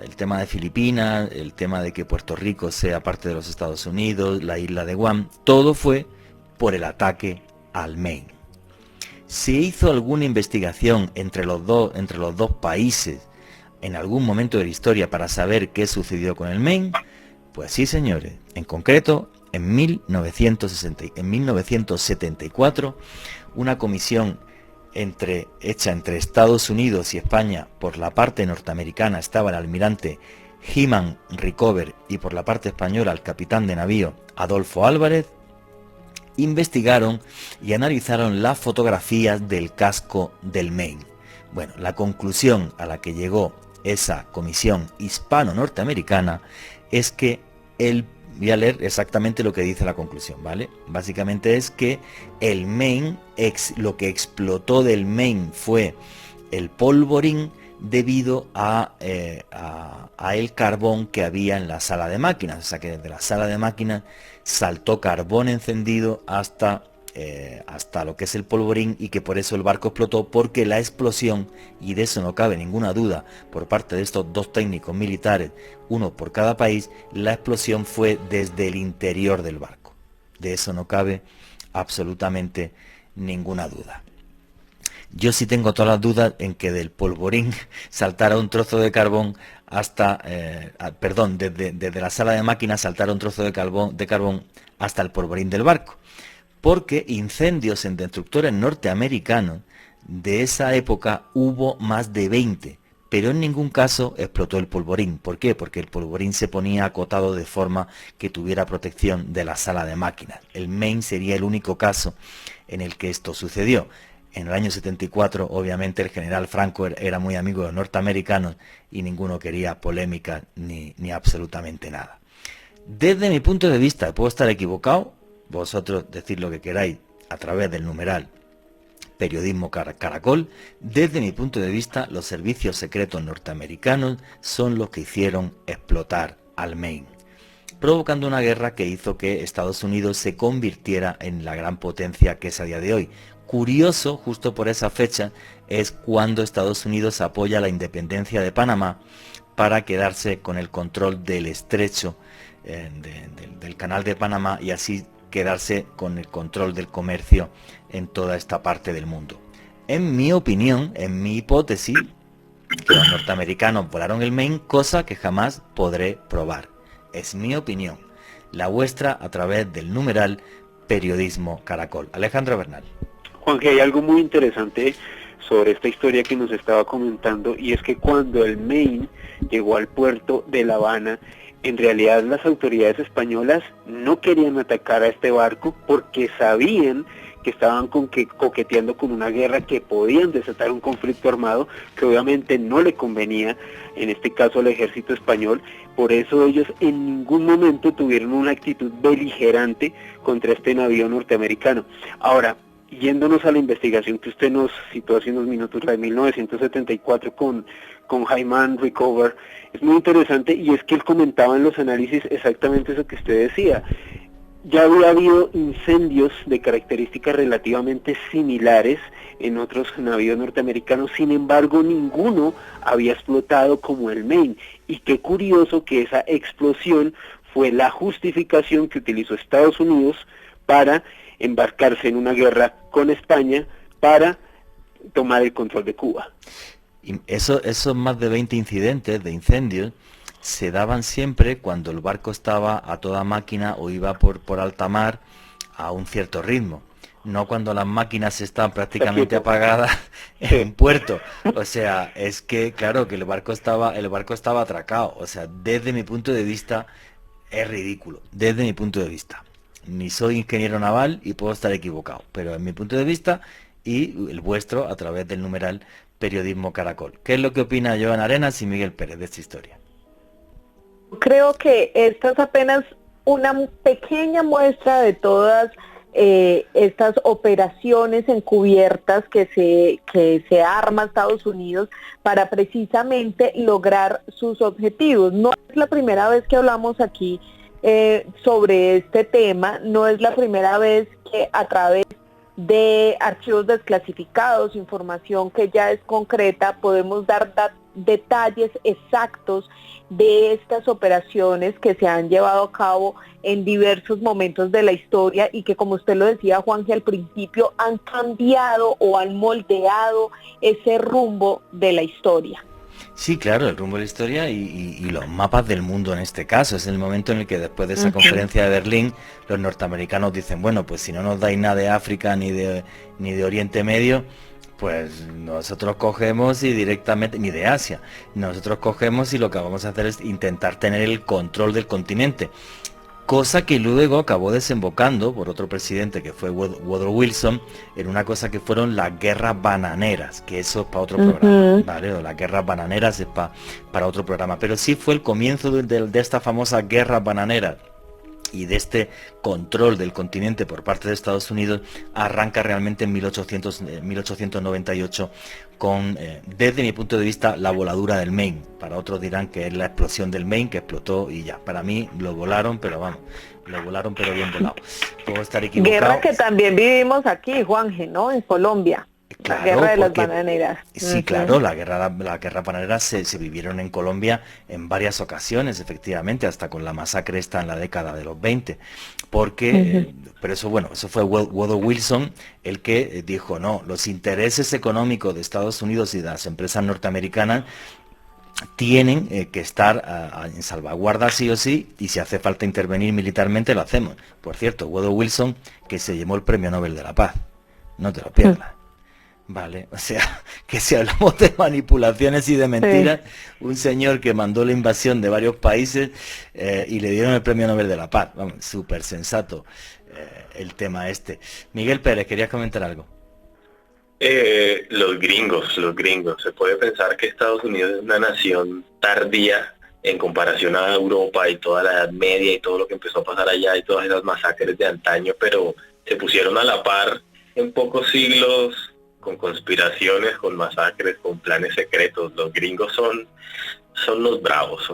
el tema de Filipinas, el tema de que Puerto Rico sea parte de los Estados Unidos, la isla de Guam, todo fue por el ataque al Maine. ¿Se hizo alguna investigación entre los dos países en algún momento de la historia para saber qué sucedió con el Maine? Pues sí, señores. En concreto, en 1974, una comisión hecha entre Estados Unidos y España. Por la parte norteamericana estaba el almirante Heman Rickover y por la parte española el capitán de navío Adolfo Álvarez. Investigaron y analizaron las fotografías del casco del Maine. Bueno, la conclusión a la que llegó esa comisión hispano-norteamericana es que voy a leer exactamente lo que dice la conclusión, ¿vale? Básicamente es que el Maine, lo que explotó del Maine fue el polvorín debido a el carbón que había en la sala de máquinas. O sea que desde la sala de máquinas saltó carbón encendido hasta lo que es el polvorín y que por eso el barco explotó, porque la explosión, y de eso no cabe ninguna duda por parte de estos dos técnicos militares, uno por cada país, la explosión fue desde el interior del barco. De eso no cabe absolutamente ninguna duda. Yo sí tengo todas las dudas en que del polvorín saltara un trozo de carbón desde la sala de máquinas saltara un trozo de carbón hasta el polvorín del barco. Porque incendios en destructores norteamericanos de esa época hubo más de 20, pero en ningún caso explotó el polvorín. ¿Por qué? Porque el polvorín se ponía acotado de forma que tuviera protección de la sala de máquinas. El Maine sería el único caso en el que esto sucedió. En el año 74, obviamente, el general Franco era muy amigo de los norteamericanos y ninguno quería polémica ni absolutamente nada. Desde mi punto de vista, puedo estar equivocado, vosotros decid lo que queráis a través del numeral Periodismo Caracol. Desde mi punto de vista, los servicios secretos norteamericanos son los que hicieron explotar al Maine, provocando una guerra que hizo que Estados Unidos se convirtiera en la gran potencia que es a día de hoy. Curioso, justo por esa fecha, es cuando Estados Unidos apoya la independencia de Panamá para quedarse con el control del estrecho del canal de Panamá y así quedarse con el control del comercio en toda esta parte del mundo. En mi opinión, en mi hipótesis, que los norteamericanos volaron el Maine, cosa que jamás podré probar. Es mi opinión. La vuestra a través del numeral Periodismo Caracol. Alejandro Bernal. Juan, que hay algo muy interesante sobre esta historia que nos estaba comentando, y es que cuando el Maine llegó al puerto de La Habana, en realidad las autoridades españolas no querían atacar a este barco porque sabían que estaban coqueteando con una guerra que podían desatar un conflicto armado que obviamente no le convenía, en este caso al ejército español. Por eso ellos en ningún momento tuvieron una actitud beligerante contra este navío norteamericano. Ahora, yéndonos a la investigación que usted nos citó hace unos minutos, la de 1974 con Hyman Rickover, es muy interesante, y es que él comentaba en los análisis exactamente eso que usted decía. Ya había habido incendios de características relativamente similares en otros navíos norteamericanos, sin embargo ninguno había explotado como el Maine, y qué curioso que esa explosión fue la justificación que utilizó Estados Unidos para embarcarse en una guerra con España para tomar el control de Cuba. Y esos más de 20 incidentes de incendios se daban siempre cuando el barco estaba a toda máquina o iba por alta mar a un cierto ritmo, no cuando las máquinas están prácticamente apagadas en puerto. O sea, es que claro que el barco estaba atracado. O sea, desde mi punto de vista es ridículo, desde mi punto de vista. Ni soy ingeniero naval y puedo estar equivocado, pero en mi punto de vista y el vuestro a través del numeral Periodismo Caracol. ¿Qué es lo que opina Joana Arenas y Miguel Pérez de esta historia? Creo que esta es apenas una pequeña muestra de todas estas operaciones encubiertas que se arma Estados Unidos para precisamente lograr sus objetivos. No es la primera vez que hablamos aquí sobre este tema, no es la primera vez que a través de archivos desclasificados, información que ya es concreta, podemos dar detalles exactos de estas operaciones que se han llevado a cabo en diversos momentos de la historia y que, como usted lo decía, Juanje, al principio han cambiado o han moldeado ese rumbo de la historia. Sí, claro, el rumbo de la historia y los mapas del mundo en este caso. Es el momento en el que después de esa conferencia de Berlín, los norteamericanos dicen, bueno, pues si no nos dais nada de África ni de Oriente Medio, pues nosotros cogemos y directamente, ni de Asia, nosotros cogemos y lo que vamos a hacer es intentar tener el control del continente. Cosa que luego acabó desembocando por otro presidente que fue Woodrow Wilson en una cosa que fueron las guerras bananeras, que eso es para otro programa, ¿vale? O las guerras bananeras es para otro programa, pero sí fue el comienzo de esta famosa guerra bananera y de este control del continente por parte de Estados Unidos arranca realmente en 1898 con, desde mi punto de vista, la voladura del Maine. Para otros dirán que es la explosión del Maine, que explotó y ya. Para mí lo volaron, pero vamos, lo volaron pero bien volado. Puedo estar equivocado. Guerra que también vivimos aquí, Juanje, ¿no? En Colombia. Claro, la guerra de las bananeras. Sí, claro, la guerra bananera se vivieron en Colombia en varias ocasiones, efectivamente, hasta con la masacre esta en la década de los 20, porque, pero eso, bueno, eso fue Woodrow Wilson el que dijo, no, los intereses económicos de Estados Unidos y de las empresas norteamericanas tienen que estar en salvaguarda sí o sí, y si hace falta intervenir militarmente lo hacemos. Por cierto, Woodrow Wilson, que se llevó el Premio Nobel de la Paz, no te lo pierdas. Vale, o sea, que si hablamos de manipulaciones y de mentiras, un señor que mandó la invasión de varios países y le dieron el Premio Nobel de la Paz. Vamos, súper sensato el tema este. Miguel Pérez, ¿querías comentar algo? Los gringos. Se puede pensar que Estados Unidos es una nación tardía en comparación a Europa y toda la Edad Media y todo lo que empezó a pasar allá y todas esas masacres de antaño, pero se pusieron a la par en pocos siglos con conspiraciones, con masacres, con planes secretos. Los gringos son los bravos.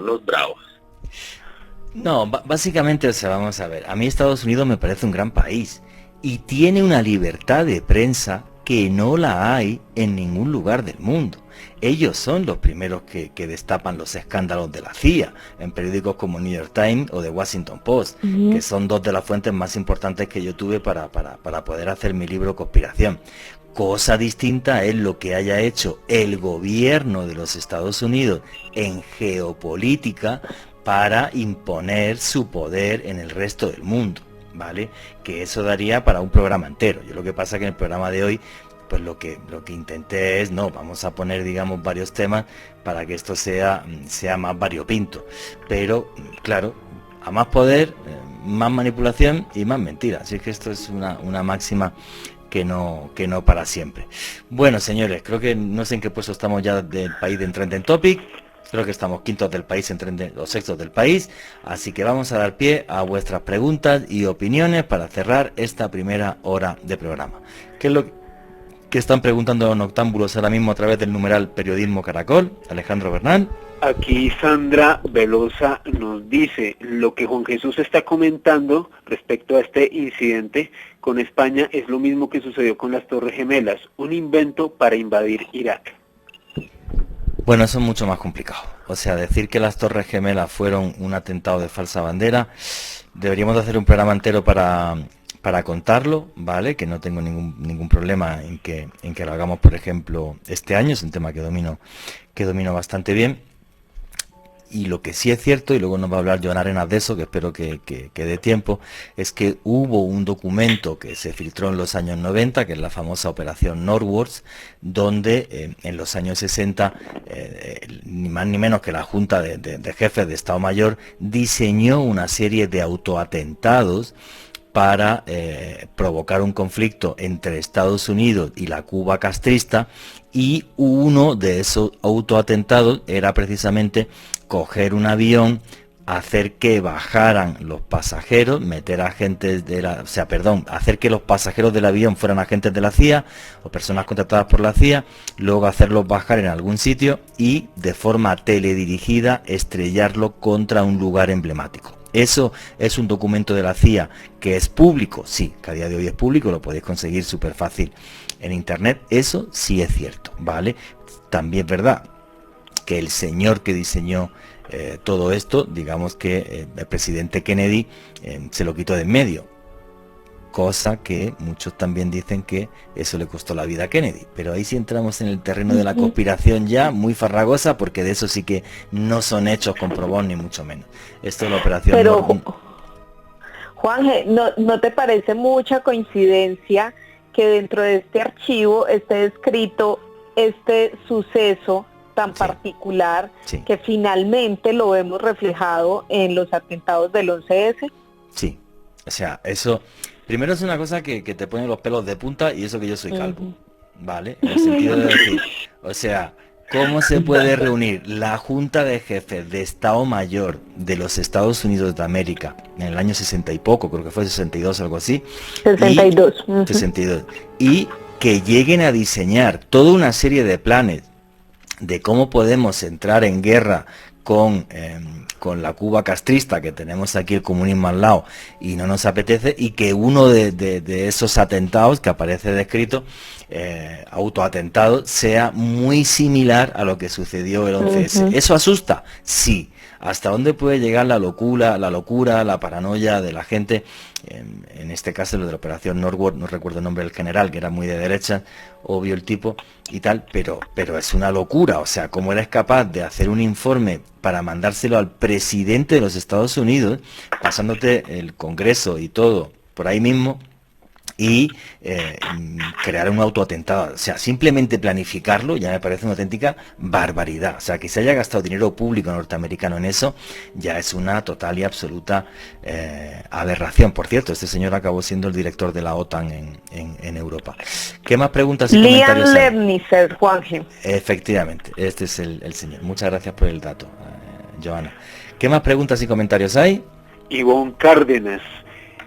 No, básicamente, o sea, vamos a ver, a mí Estados Unidos me parece un gran país y tiene una libertad de prensa que no la hay en ningún lugar del mundo. Ellos son los primeros que destapan los escándalos de la CIA en periódicos como New York Times o The Washington Post, que son dos de las fuentes más importantes que yo tuve para poder hacer mi libro Conspiración. Cosa distinta es lo que haya hecho el gobierno de los Estados Unidos en geopolítica para imponer su poder en el resto del mundo, ¿vale? Que eso daría para un programa entero. Yo lo que pasa es que en el programa de hoy, pues lo que intenté es, no, vamos a poner, digamos, varios temas para que esto sea más variopinto. Pero, claro, a más poder, más manipulación y más mentira. Así que esto es una máxima que no para siempre. Bueno, señores, creo que no sé en qué puesto estamos ya del país en Trending Topic. Creo que estamos quintos del país o sextos del país, así que vamos a dar pie a vuestras preguntas y opiniones para cerrar esta primera hora de programa. ¿Qué es lo que están preguntando los noctámbulos ahora mismo a través del numeral Periodismo Caracol? Alejandro Bernal. Aquí Sandra Velosa nos dice lo que Juan Jesús está comentando respecto a este incidente con España es lo mismo que sucedió con las Torres Gemelas, un invento para invadir Irak. Bueno, eso es mucho más complicado. O sea, decir que las Torres Gemelas fueron un atentado de falsa bandera, deberíamos de hacer un programa entero para contarlo, ¿vale? Que no tengo ningún problema en que lo hagamos, por ejemplo, este año. Es un tema que domino bastante bien. Y lo que sí es cierto, y luego nos va a hablar Joan Arenas de eso, que espero que dé tiempo, es que hubo un documento que se filtró en los años 90, que es la famosa Operación Northwoods, donde en los años 60, ni más ni menos que la Junta de Jefes de Estado Mayor diseñó una serie de autoatentados para provocar un conflicto entre Estados Unidos y la Cuba castrista, y uno de esos autoatentados era precisamente coger un avión, hacer que bajaran los pasajeros, hacer que los pasajeros del avión fueran agentes de la CIA o personas contratadas por la CIA, luego hacerlos bajar en algún sitio y de forma teledirigida estrellarlo contra un lugar emblemático. Eso es un documento de la CIA que es público, sí, que a día de hoy es público, lo podéis conseguir súper fácil en internet, eso sí es cierto, ¿vale? También es verdad que el señor que diseñó todo esto, digamos que el presidente Kennedy se lo quitó de en medio, cosa que muchos también dicen que eso le costó la vida a Kennedy, pero ahí sí entramos en el terreno de la conspiración ya muy farragosa, porque de eso sí que no son hechos comprobados ni mucho menos. Esto es la operación. Pero Juanje, ¿no te parece mucha coincidencia que dentro de este archivo esté descrito este suceso tan particular, que finalmente lo vemos reflejado en los atentados del 11S? Sí, o sea, eso primero es una cosa que te pone los pelos de punta, y eso que yo soy calvo, ¿vale? En el sentido de decir, o sea, ¿cómo se puede reunir la Junta de Jefes de Estado Mayor de los Estados Unidos de América en el año 60 y poco, creo que fue 62, algo así? 62. 62. Y que lleguen a diseñar toda una serie de planes de cómo podemos entrar en guerra con la Cuba castrista, que tenemos aquí el comunismo al lado y no nos apetece, y que uno de esos atentados que aparece descrito, autoatentado, sea muy similar a lo que sucedió el 11S. ¿Eso asusta? Sí. ¿Hasta dónde puede llegar la locura, la paranoia de la gente? En este caso, lo de la Operación Northwood, no recuerdo el nombre del general, que era muy de derecha, obvio el tipo y tal, pero es una locura. O sea, ¿cómo eres capaz de hacer un informe para mandárselo al presidente de los Estados Unidos, pasándote el Congreso y todo por ahí mismo, y crear un autoatentado. O sea, simplemente planificarlo ya me parece una auténtica barbaridad. O sea, que se haya gastado dinero público norteamericano en eso ya es una total y absoluta aberración. Por cierto, este señor acabó siendo el director de la OTAN en Europa. ¿Qué más preguntas y comentarios hay? Liam Lemnicer, Juanje. Efectivamente, este es el señor. Muchas gracias por el dato, Joana. ¿Qué más preguntas y comentarios hay? Ivonne Cárdenas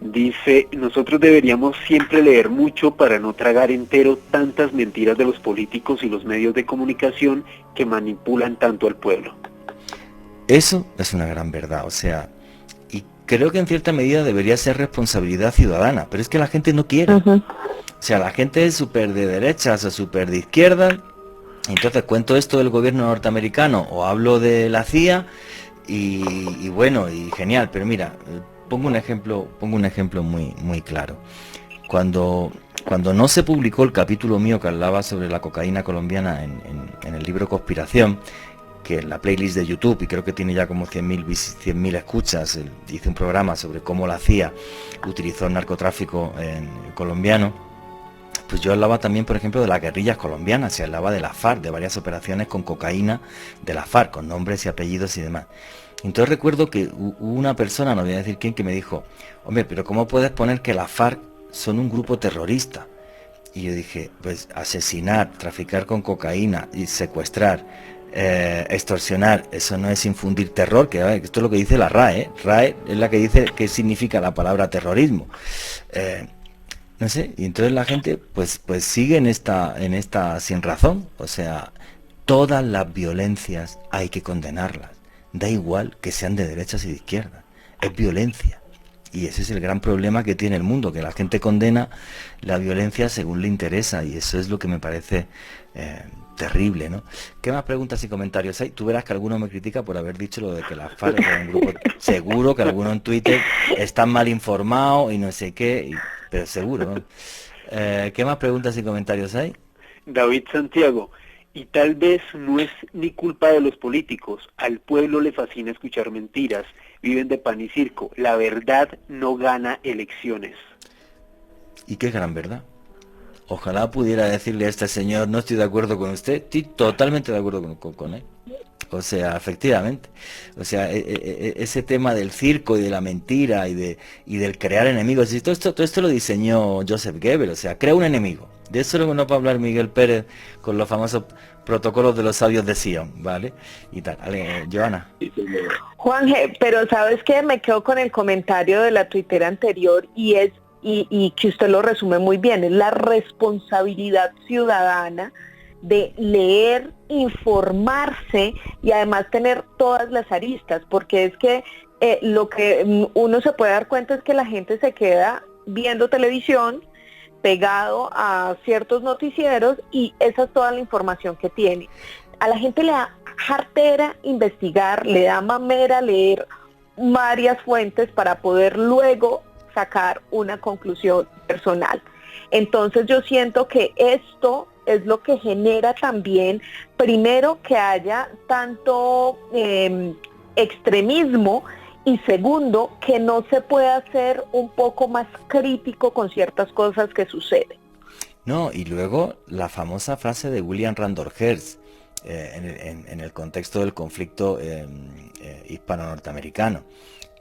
dice, nosotros deberíamos siempre leer mucho para no tragar entero tantas mentiras de los políticos y los medios de comunicación que manipulan tanto al pueblo. Eso es una gran verdad, o sea, y creo que en cierta medida debería ser responsabilidad ciudadana, pero es que la gente no quiere. O sea, la gente es súper de derechas o súper de izquierda, entonces cuento esto del gobierno norteamericano o hablo de la CIA y bueno, y genial, pero mira, pongo un ejemplo muy claro. Cuando no se publicó el capítulo mío que hablaba sobre la cocaína colombiana en el libro Conspiración, que en la playlist de YouTube, y creo que tiene ya como 100.000 escuchas, hice un programa sobre cómo la CIA utilizó el narcotráfico colombiano, pues yo hablaba también, por ejemplo, de las guerrillas colombianas, se hablaba de la FARC, de varias operaciones con cocaína de la FARC, con nombres y apellidos y demás. Entonces recuerdo que hubo una persona, no voy a decir quién, que me dijo, hombre, pero ¿cómo puedes poner que la FARC son un grupo terrorista? Y yo dije, pues asesinar, traficar con cocaína y secuestrar, extorsionar, eso no es infundir terror, que esto es lo que dice la RAE, ¿eh? RAE es la que dice qué significa la palabra terrorismo. No sé, y entonces la gente pues sigue en esta sin razón, o sea, todas las violencias hay que condenarlas. Da igual que sean de derechas y de izquierdas, es violencia. Y ese es el gran problema que tiene el mundo, que la gente condena la violencia según le interesa, y eso es lo que me parece terrible, ¿no? ¿Qué más preguntas y comentarios hay? Tú verás que alguno me critica por haber dicho lo de que la FARC era un grupo, seguro que alguno en Twitter está mal informado y no sé qué, pero seguro, ¿no? ¿Qué más preguntas y comentarios hay? David Santiago, y tal vez no es ni culpa de los políticos, al pueblo le fascina escuchar mentiras, viven de pan y circo, la verdad no gana elecciones. Y qué gran verdad. Ojalá pudiera decirle a este señor, no estoy de acuerdo con usted, estoy totalmente de acuerdo con él. O sea, efectivamente. O sea, ese tema del circo y de la mentira y del crear enemigos, y todo esto lo diseñó Joseph Goebbels, o sea, crea un enemigo. De eso luego no va a hablar Miguel Pérez con los famosos protocolos de los sabios de Sion, ¿vale? Y tal. Joana. Juanje, pero ¿sabes qué? Me quedo con el comentario de la tuitera anterior y que usted lo resume muy bien, es la responsabilidad ciudadana de leer, informarse y además tener todas las aristas, porque es que lo que uno se puede dar cuenta es que la gente se queda viendo televisión, pegado a ciertos noticieros y esa es toda la información que tiene. A la gente le da jartera investigar, le da mamera leer varias fuentes para poder luego sacar una conclusión personal. Entonces yo siento que esto es lo que genera también, primero, que haya tanto extremismo y segundo, que no se pueda ser un poco más crítico con ciertas cosas que suceden. No, y luego la famosa frase de William Randolph Hearst en el contexto del conflicto hispano-norteamericano,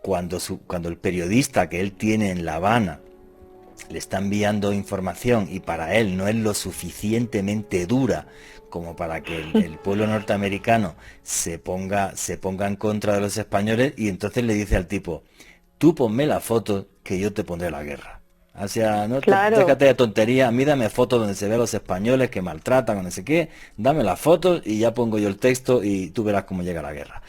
cuando el periodista que él tiene en La Habana le está enviando información y para él no es lo suficientemente dura como para que el pueblo norteamericano se ponga en contra de los españoles, y entonces le dice al tipo, tú ponme la foto que yo te pondré la guerra. O sea, no claro. Déjate de tontería, a mí dame fotos donde se ve a los españoles que maltratan o no sé qué, dame las fotos y ya pongo yo el texto y tú verás cómo llega la guerra.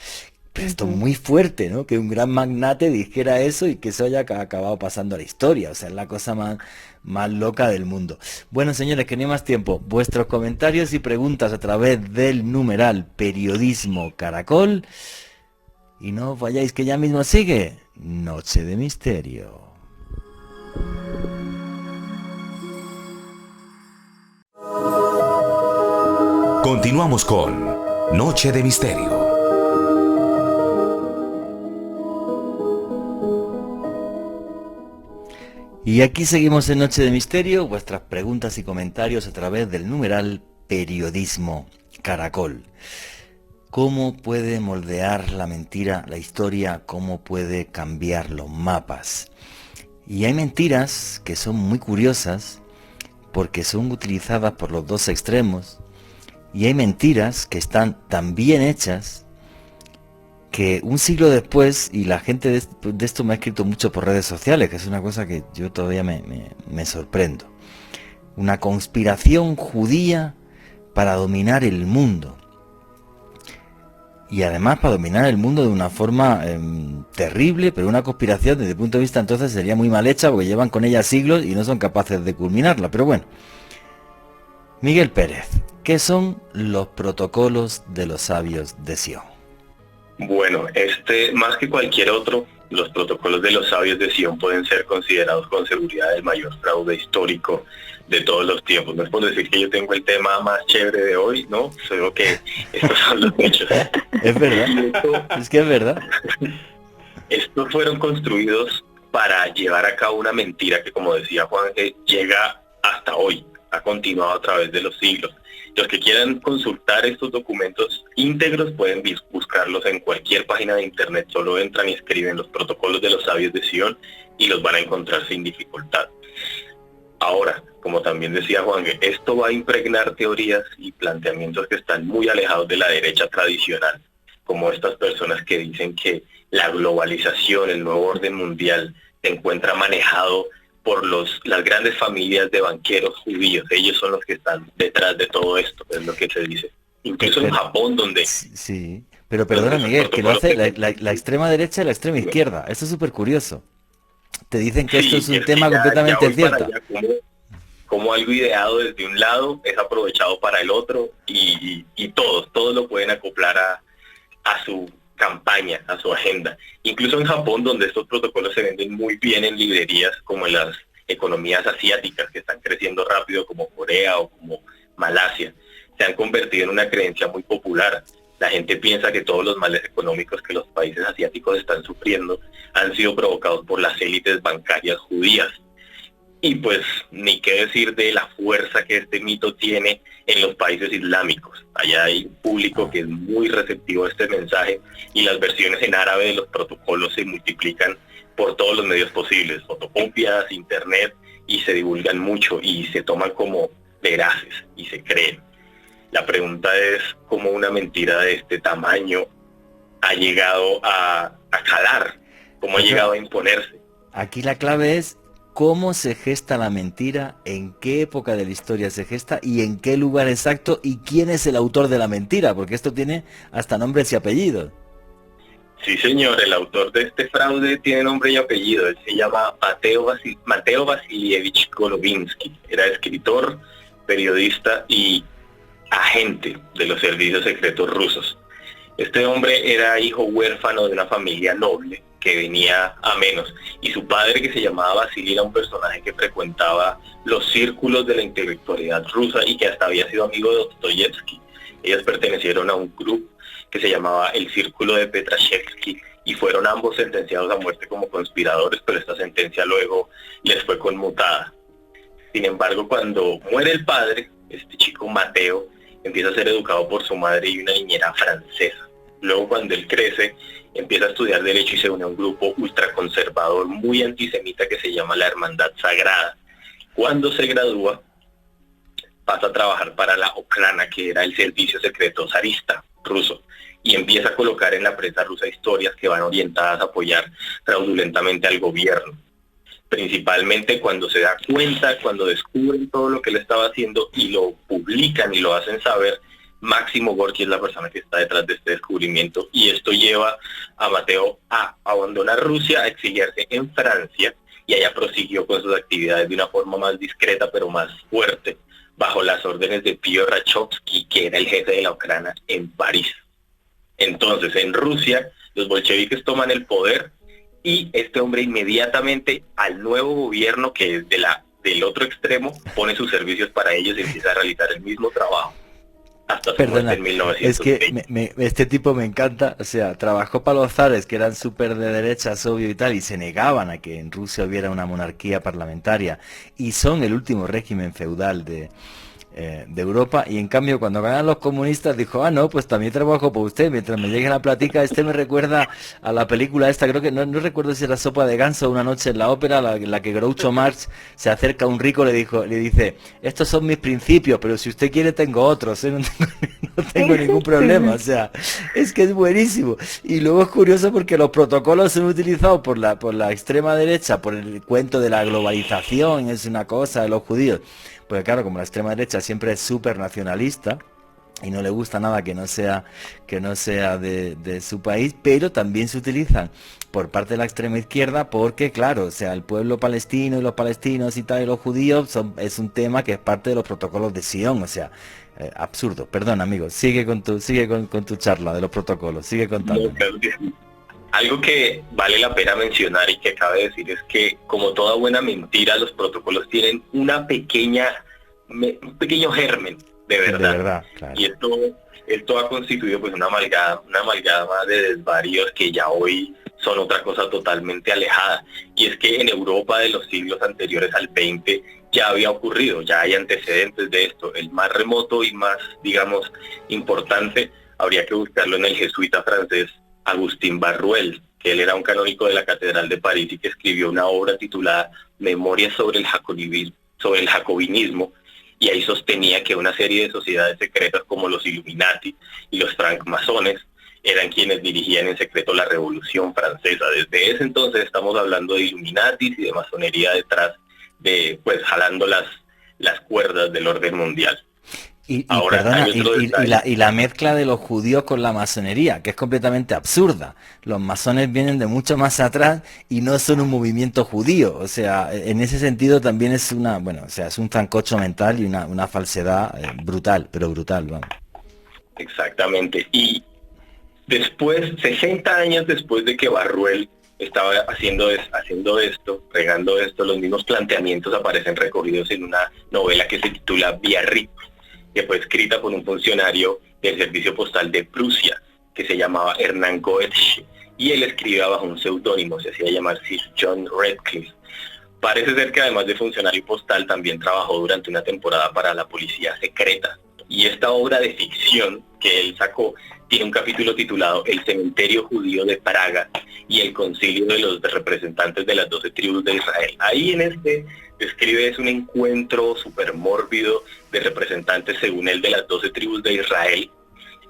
Pero esto es muy fuerte, ¿no? Que un gran magnate dijera eso y que eso haya acabado pasando a la historia. O sea, es la cosa más loca del mundo. Bueno, señores, que no hay más tiempo. Vuestros comentarios y preguntas a través del numeral Periodismo Caracol. Y no os vayáis, que ya mismo sigue Noche de Misterio. Continuamos con Noche de Misterio. Y aquí seguimos en Noche de Misterio, vuestras preguntas y comentarios a través del numeral Periodismo Caracol. ¿Cómo puede moldear la mentira la historia? ¿Cómo puede cambiar los mapas? Y hay mentiras que son muy curiosas porque son utilizadas por los dos extremos, y hay mentiras que están tan bien hechas que un siglo después, y la gente de esto me ha escrito mucho por redes sociales, que es una cosa que yo todavía me sorprendo. Una conspiración judía para dominar el mundo. Y además para dominar el mundo de una forma terrible, pero una conspiración desde el punto de vista entonces sería muy mal hecha, porque llevan con ella siglos y no son capaces de culminarla. Pero bueno, Miguel Pérez, ¿qué son los protocolos de los sabios de Sion? Bueno, más que cualquier otro, los protocolos de los sabios de Sion pueden ser considerados con seguridad el mayor fraude histórico de todos los tiempos. No es por decir que yo tengo el tema más chévere de hoy, ¿no? Solo que estos son los hechos. Es verdad, es que es verdad. Estos fueron construidos para llevar a cabo una mentira que, como decía Juan, que llega hasta hoy, ha continuado a través de los siglos. Los que quieran consultar estos documentos íntegros pueden buscarlos en cualquier página de internet, solo entran y escriben los protocolos de los sabios de Sion y los van a encontrar sin dificultad. Ahora, como también decía Juan, esto va a impregnar teorías y planteamientos que están muy alejados de la derecha tradicional, como estas personas que dicen que la globalización, el nuevo orden mundial, se encuentra manejado por las grandes familias de banqueros judíos. Ellos son los que están detrás de todo esto, es lo que se dice. Incluso en Japón, donde... Sí, pero perdona, Miguel, que lo hace la extrema derecha y la extrema izquierda. Esto es súper curioso. Te dicen que esto es un tema completamente cierto. Como algo ideado desde un lado es aprovechado para el otro, y todos lo pueden acoplar a su campaña, a su agenda. Incluso en Japón, donde estos protocolos se venden muy bien en librerías, como en las economías asiáticas que están creciendo rápido, como Corea o como Malasia, se han convertido en una creencia muy popular. La gente piensa que todos los males económicos que los países asiáticos están sufriendo han sido provocados por las élites bancarias judías. Y pues ni qué decir de la fuerza que este mito tiene en los países islámicos. Allá hay un público que es muy receptivo a este mensaje, y las versiones en árabe de los protocolos se multiplican por todos los medios posibles, fotocopias, internet, y se divulgan mucho y se toman como veraces y se creen. La pregunta es cómo una mentira de este tamaño ha llegado a calar, cómo ha llegado a imponerse. Aquí la clave es cómo se gesta la mentira, en qué época de la historia se gesta y en qué lugar exacto, y quién es el autor de la mentira, porque esto tiene hasta nombres y apellidos. Sí, señor, el autor de este fraude tiene nombre y apellido. Él se llama Mateo Vasilievich Golovinsky. Era escritor, periodista y agente de los servicios secretos rusos. Este hombre era hijo huérfano de una familia noble que venía a menos, y su padre, que se llamaba Vasily, era un personaje que frecuentaba los círculos de la intelectualidad rusa y que hasta había sido amigo de Dostoyevsky. Ellos pertenecieron a un grupo que se llamaba el Círculo de Petrashevsky, y fueron ambos sentenciados a muerte como conspiradores, pero esta sentencia luego les fue conmutada. Sin embargo, cuando muere el padre, este chico Mateo empieza a ser educado por su madre y una niñera francesa. Luego, cuando él crece, empieza a estudiar Derecho y se une a un grupo ultraconservador muy antisemita que se llama la Hermandad Sagrada. Cuando se gradúa, pasa a trabajar para la Okhrana, que era el servicio secreto zarista ruso, y empieza a colocar en la prensa rusa historias que van orientadas a apoyar fraudulentamente al gobierno. Principalmente cuando se da cuenta, cuando descubren todo lo que él estaba haciendo y lo publican y lo hacen saber, Máximo Gorki es la persona que está detrás de este descubrimiento, y esto lleva a Mateo a abandonar Rusia, a exiliarse en Francia, y allá prosiguió con sus actividades de una forma más discreta pero más fuerte, bajo las órdenes de Pío Rachovsky, que era el jefe de la Ucrania en París. Entonces, en Rusia, los bolcheviques toman el poder, y este hombre inmediatamente al nuevo gobierno, que es del otro extremo, pone sus servicios para ellos y empieza a realizar el mismo trabajo. hasta su muerte Perdona, en es que 1906. este tipo me encanta, o sea, trabajó para los zares que eran súper de derecha, obvio y tal, y se negaban a que en Rusia hubiera una monarquía parlamentaria, y son el último régimen feudal de Europa, y en cambio cuando ganan los comunistas dijo, ah no, pues también trabajo por usted, mientras me llegue la platica. Este me recuerda a la película esta, creo que no recuerdo si era Sopa de Ganso o Una noche en la ópera, la que Groucho Marx se acerca a un rico, le dice, estos son mis principios, pero si usted quiere tengo otros, ¿eh? No tengo ningún problema, o sea, es que es buenísimo. Y luego es curioso porque los protocolos son utilizados por la extrema derecha, por el cuento de la globalización, es una cosa de los judíos. Porque claro, como la extrema derecha siempre es súper nacionalista y no le gusta nada que no sea de su país, pero también se utilizan por parte de la extrema izquierda porque, claro, o sea, el pueblo palestino y los palestinos y tal, y los judíos es un tema que es parte de los protocolos de Sion, o sea, absurdo. Perdón, amigo, sigue con tu charla de los protocolos, sigue contando. No, claro que sí. Algo que vale la pena mencionar y que cabe decir es que, como toda buena mentira, los protocolos tienen un pequeño germen de verdad. De verdad, claro. Y esto ha constituido pues una amalgama de desvaríos que ya hoy son otra cosa totalmente alejada. Y es que en Europa de los siglos anteriores al 20 ya había ocurrido, ya hay antecedentes de esto. El más remoto y más, digamos, importante, habría que buscarlo en el jesuita francés Agustín Barruel, que él era un canónigo de la Catedral de París y que escribió una obra titulada Memorias sobre el jacobinismo, y ahí sostenía que una serie de sociedades secretas como los Illuminati y los francmasones eran quienes dirigían en secreto la Revolución Francesa. Desde ese entonces estamos hablando de Illuminatis y de masonería detrás de, pues, jalando las cuerdas del orden mundial. Ahora, perdona, y la mezcla de los judíos con la masonería, que es completamente absurda. Los masones vienen de mucho más atrás y no son un movimiento judío. O sea, en ese sentido también es es un zancocho mental y una falsedad brutal, pero brutal, vamos. Exactamente. Y después, 60 años después de que Barruel estaba haciendo esto, regando esto, los mismos planteamientos aparecen recogidos en una novela que se titula Biarritz, que fue escrita por un funcionario del servicio postal de Prusia, que se llamaba Hernán Goethe, y él escribía bajo un seudónimo, se hacía llamar Sir John Radcliffe. Parece ser que además de funcionario postal también trabajó durante una temporada para la policía secreta. Y esta obra de ficción que él sacó tiene un capítulo titulado El cementerio judío de Praga y el concilio de los representantes de las 12 tribus de Israel. Ahí en este describe es un encuentro súper mórbido de representantes, según él, de las 12 tribus de Israel,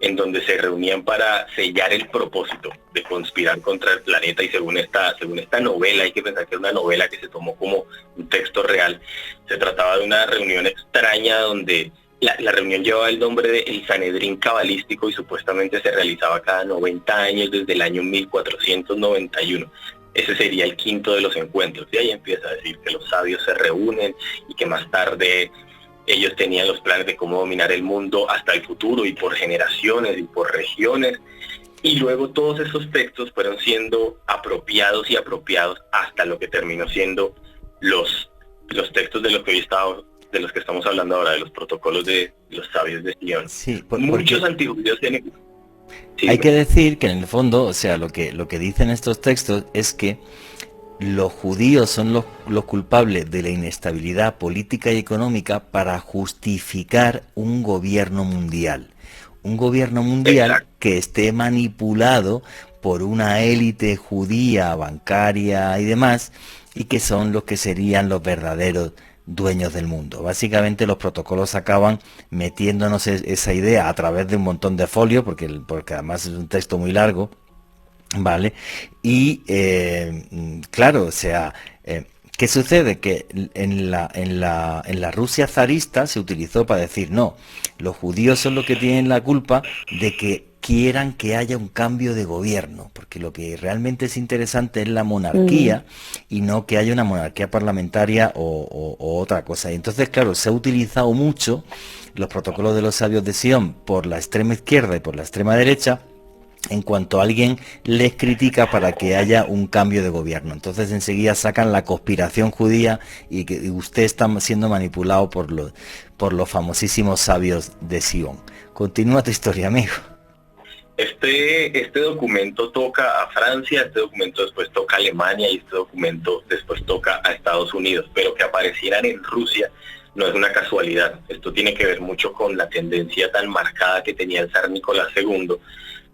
en donde se reunían para sellar el propósito de conspirar contra el planeta. Y según esta novela, hay que pensar que es una novela que se tomó como un texto real, se trataba de una reunión extraña donde la reunión llevaba el nombre de El Sanedrín Cabalístico y supuestamente se realizaba cada 90 años desde el año 1491. Ese sería el quinto de los encuentros. Y ahí empieza a decir que los sabios se reúnen y que más tarde ellos tenían los planes de cómo dominar el mundo hasta el futuro y por generaciones y por regiones. Y luego todos esos textos fueron siendo apropiados hasta lo que terminó siendo los textos de los que estamos hablando ahora, de los protocolos de los sabios de Sion. Sí, muchos antijudíos tienen... Sí, hay que decir que en el fondo, o sea, lo que dicen estos textos es que los judíos son los culpables de la inestabilidad política y económica para justificar un gobierno mundial. Un gobierno mundial exacto, que esté manipulado por una élite judía, bancaria y demás, y que son los que serían los verdaderos dueños del mundo. Básicamente los protocolos acaban metiéndonos esa idea a través de un montón de folios, porque además es un texto muy largo, ¿vale? Y claro, o sea, ¿qué sucede? Que en la Rusia zarista se utilizó para decir, no, los judíos son los que tienen la culpa de que quieran que haya un cambio de gobierno, porque lo que realmente es interesante es la monarquía y no que haya una monarquía parlamentaria o otra cosa. Y entonces, claro, se ha utilizado mucho los protocolos de los sabios de Sion por la extrema izquierda y por la extrema derecha, en cuanto alguien les critica para que haya un cambio de gobierno. Entonces enseguida sacan la conspiración judía y que usted está siendo manipulado por los famosísimos sabios de Sion. Continúa tu historia, amigo. Este documento toca a Francia, este documento después toca a Alemania y este documento después toca a Estados Unidos, pero que aparecieran en Rusia no es una casualidad. Esto tiene que ver mucho con la tendencia tan marcada que tenía el zar Nicolás II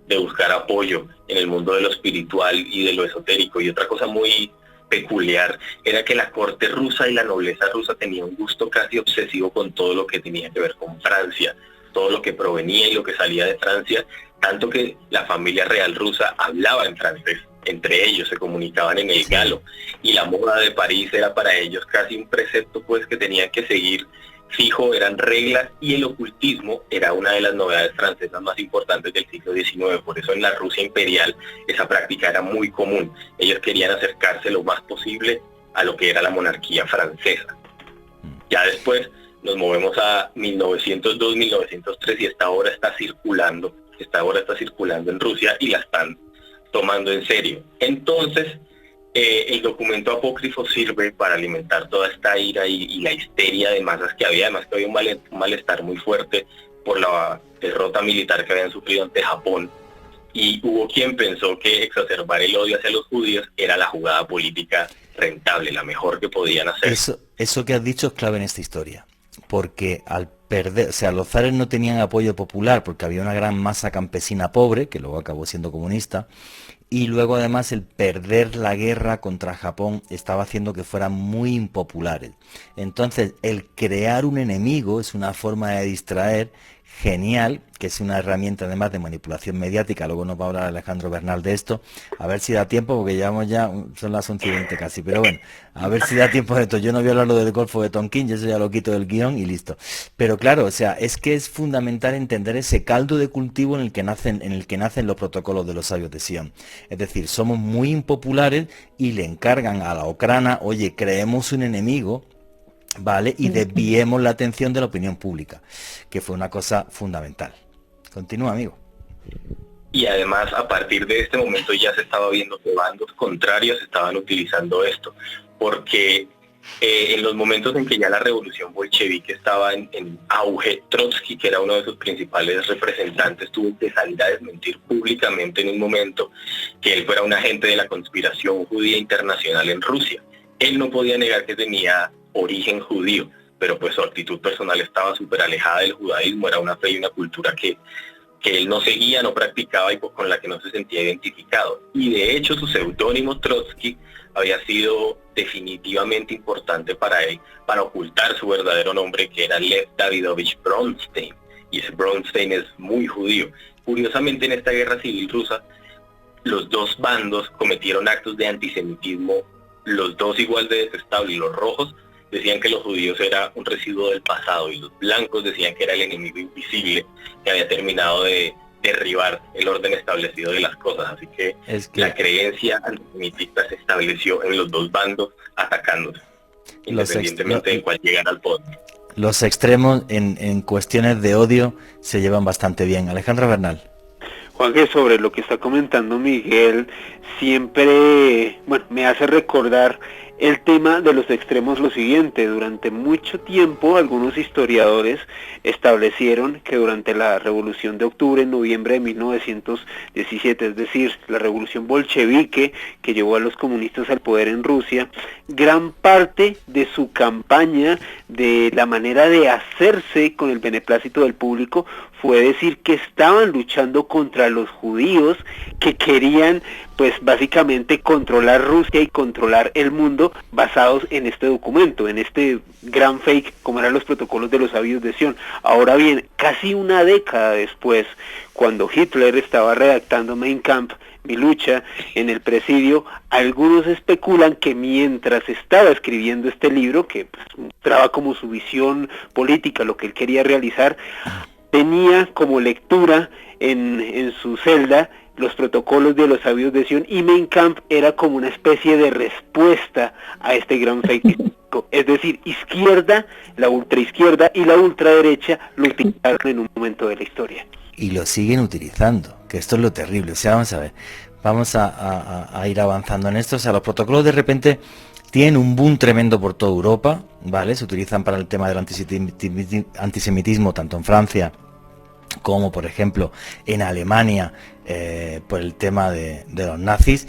de buscar apoyo en el mundo de lo espiritual y de lo esotérico. Y otra cosa muy peculiar era que la corte rusa y la nobleza rusa tenían un gusto casi obsesivo con todo lo que tenía que ver con Francia, todo lo que provenía y lo que salía de Francia, tanto que la familia real rusa hablaba en francés, entre ellos se comunicaban en el galo, y la moda de París era para ellos casi un precepto pues que tenían que seguir fijo, eran reglas, y el ocultismo era una de las novedades francesas más importantes del siglo XIX. Por eso en la Rusia imperial esa práctica era muy común. Ellos querían acercarse lo más posible a lo que era la monarquía francesa. Ya después nos movemos a 1902, 1903 y esta obra está circulando en Rusia y la están tomando en serio. Entonces, el documento apócrifo sirve para alimentar toda esta ira y la histeria de masas que había. Además que había un malestar muy fuerte por la derrota militar que habían sufrido ante Japón, y hubo quien pensó que exacerbar el odio hacia los judíos era la jugada política rentable, la mejor que podían hacer. Eso que has dicho es clave en esta historia, porque al perder, o sea, los zares no tenían apoyo popular porque había una gran masa campesina pobre, que luego acabó siendo comunista, y luego además el perder la guerra contra Japón estaba haciendo que fueran muy impopulares. Entonces el crear un enemigo es una forma de distraer genial, que es una herramienta además de manipulación mediática. Luego nos va a hablar Alejandro Bernal de esto, a ver si da tiempo, porque llevamos ya, son las 11:20 casi, pero bueno, a ver si da tiempo de esto. Yo no voy a hablar lo del Golfo de Tonquín, yo eso ya lo quito del guión y listo. Pero claro, o sea, es que es fundamental entender ese caldo de cultivo en el que nacen los protocolos de los sabios de Sion. Es decir, somos muy impopulares y le encargan a la Ocrana, oye, creemos un enemigo, ¿vale? Y desviemos la atención de la opinión pública, que fue una cosa fundamental. Continúa, amigo. Y además, a partir de este momento ya se estaba viendo que bandos contrarios estaban utilizando esto, porque en los momentos en que ya la revolución bolchevique estaba en auge, Trotsky, que era uno de sus principales representantes, tuvo que salir a desmentir públicamente en un momento que él fuera un agente de la conspiración judía internacional en Rusia. Él no podía negar que tenía origen judío, pero pues su actitud personal estaba súper alejada del judaísmo, era una fe y una cultura que él no seguía, no practicaba y con la que no se sentía identificado. Y de hecho su seudónimo Trotsky había sido definitivamente importante para él, para ocultar su verdadero nombre, que era Lev Davidovich Bronstein, y ese Bronstein es muy judío. Curiosamente, en esta guerra civil rusa, los dos bandos cometieron actos de antisemitismo, los dos igual de detestables. Los rojos decían que los judíos era un residuo del pasado y los blancos decían que era el enemigo invisible que había terminado de derribar el orden establecido de las cosas. Así que la creencia antisemitista se estableció en los dos bandos atacándose, independientemente de cuál llegara al poder. Los extremos en cuestiones de odio se llevan bastante bien. Alejandro Bernal. Juanje, sobre lo que está comentando Miguel, siempre, me hace recordar el tema de los extremos lo siguiente. Durante mucho tiempo algunos historiadores establecieron que durante la Revolución de Octubre, en noviembre de 1917, es decir, la revolución bolchevique que llevó a los comunistas al poder en Rusia, gran parte de su campaña, de la manera de hacerse con el beneplácito del público, fue decir que estaban luchando contra los judíos que querían pues básicamente controlar Rusia y controlar el mundo, basados en este documento, en este gran fake como eran los protocolos de los sabios de Sion. Ahora bien, casi una década después, cuando Hitler estaba redactando Mein Kampf, mi lucha, en el presidio, algunos especulan que mientras estaba escribiendo este libro, que pues, mostraba como su visión política, lo que él quería realizar, tenía como lectura en su celda los protocolos de los sabios de Sion, y Mein Kampf era como una especie de respuesta a este gran fake. Es decir, izquierda, la ultraizquierda y la ultraderecha lo utilizaron en un momento de la historia. Y lo siguen utilizando. que esto es lo terrible. O sea, vamos a ver, vamos a ir avanzando en esto. O sea, los protocolos de repente tienen un boom tremendo por toda Europa, ¿vale? Se utilizan para el tema del antisemitismo tanto en Francia como, por ejemplo, en Alemania, por el tema de los nazis.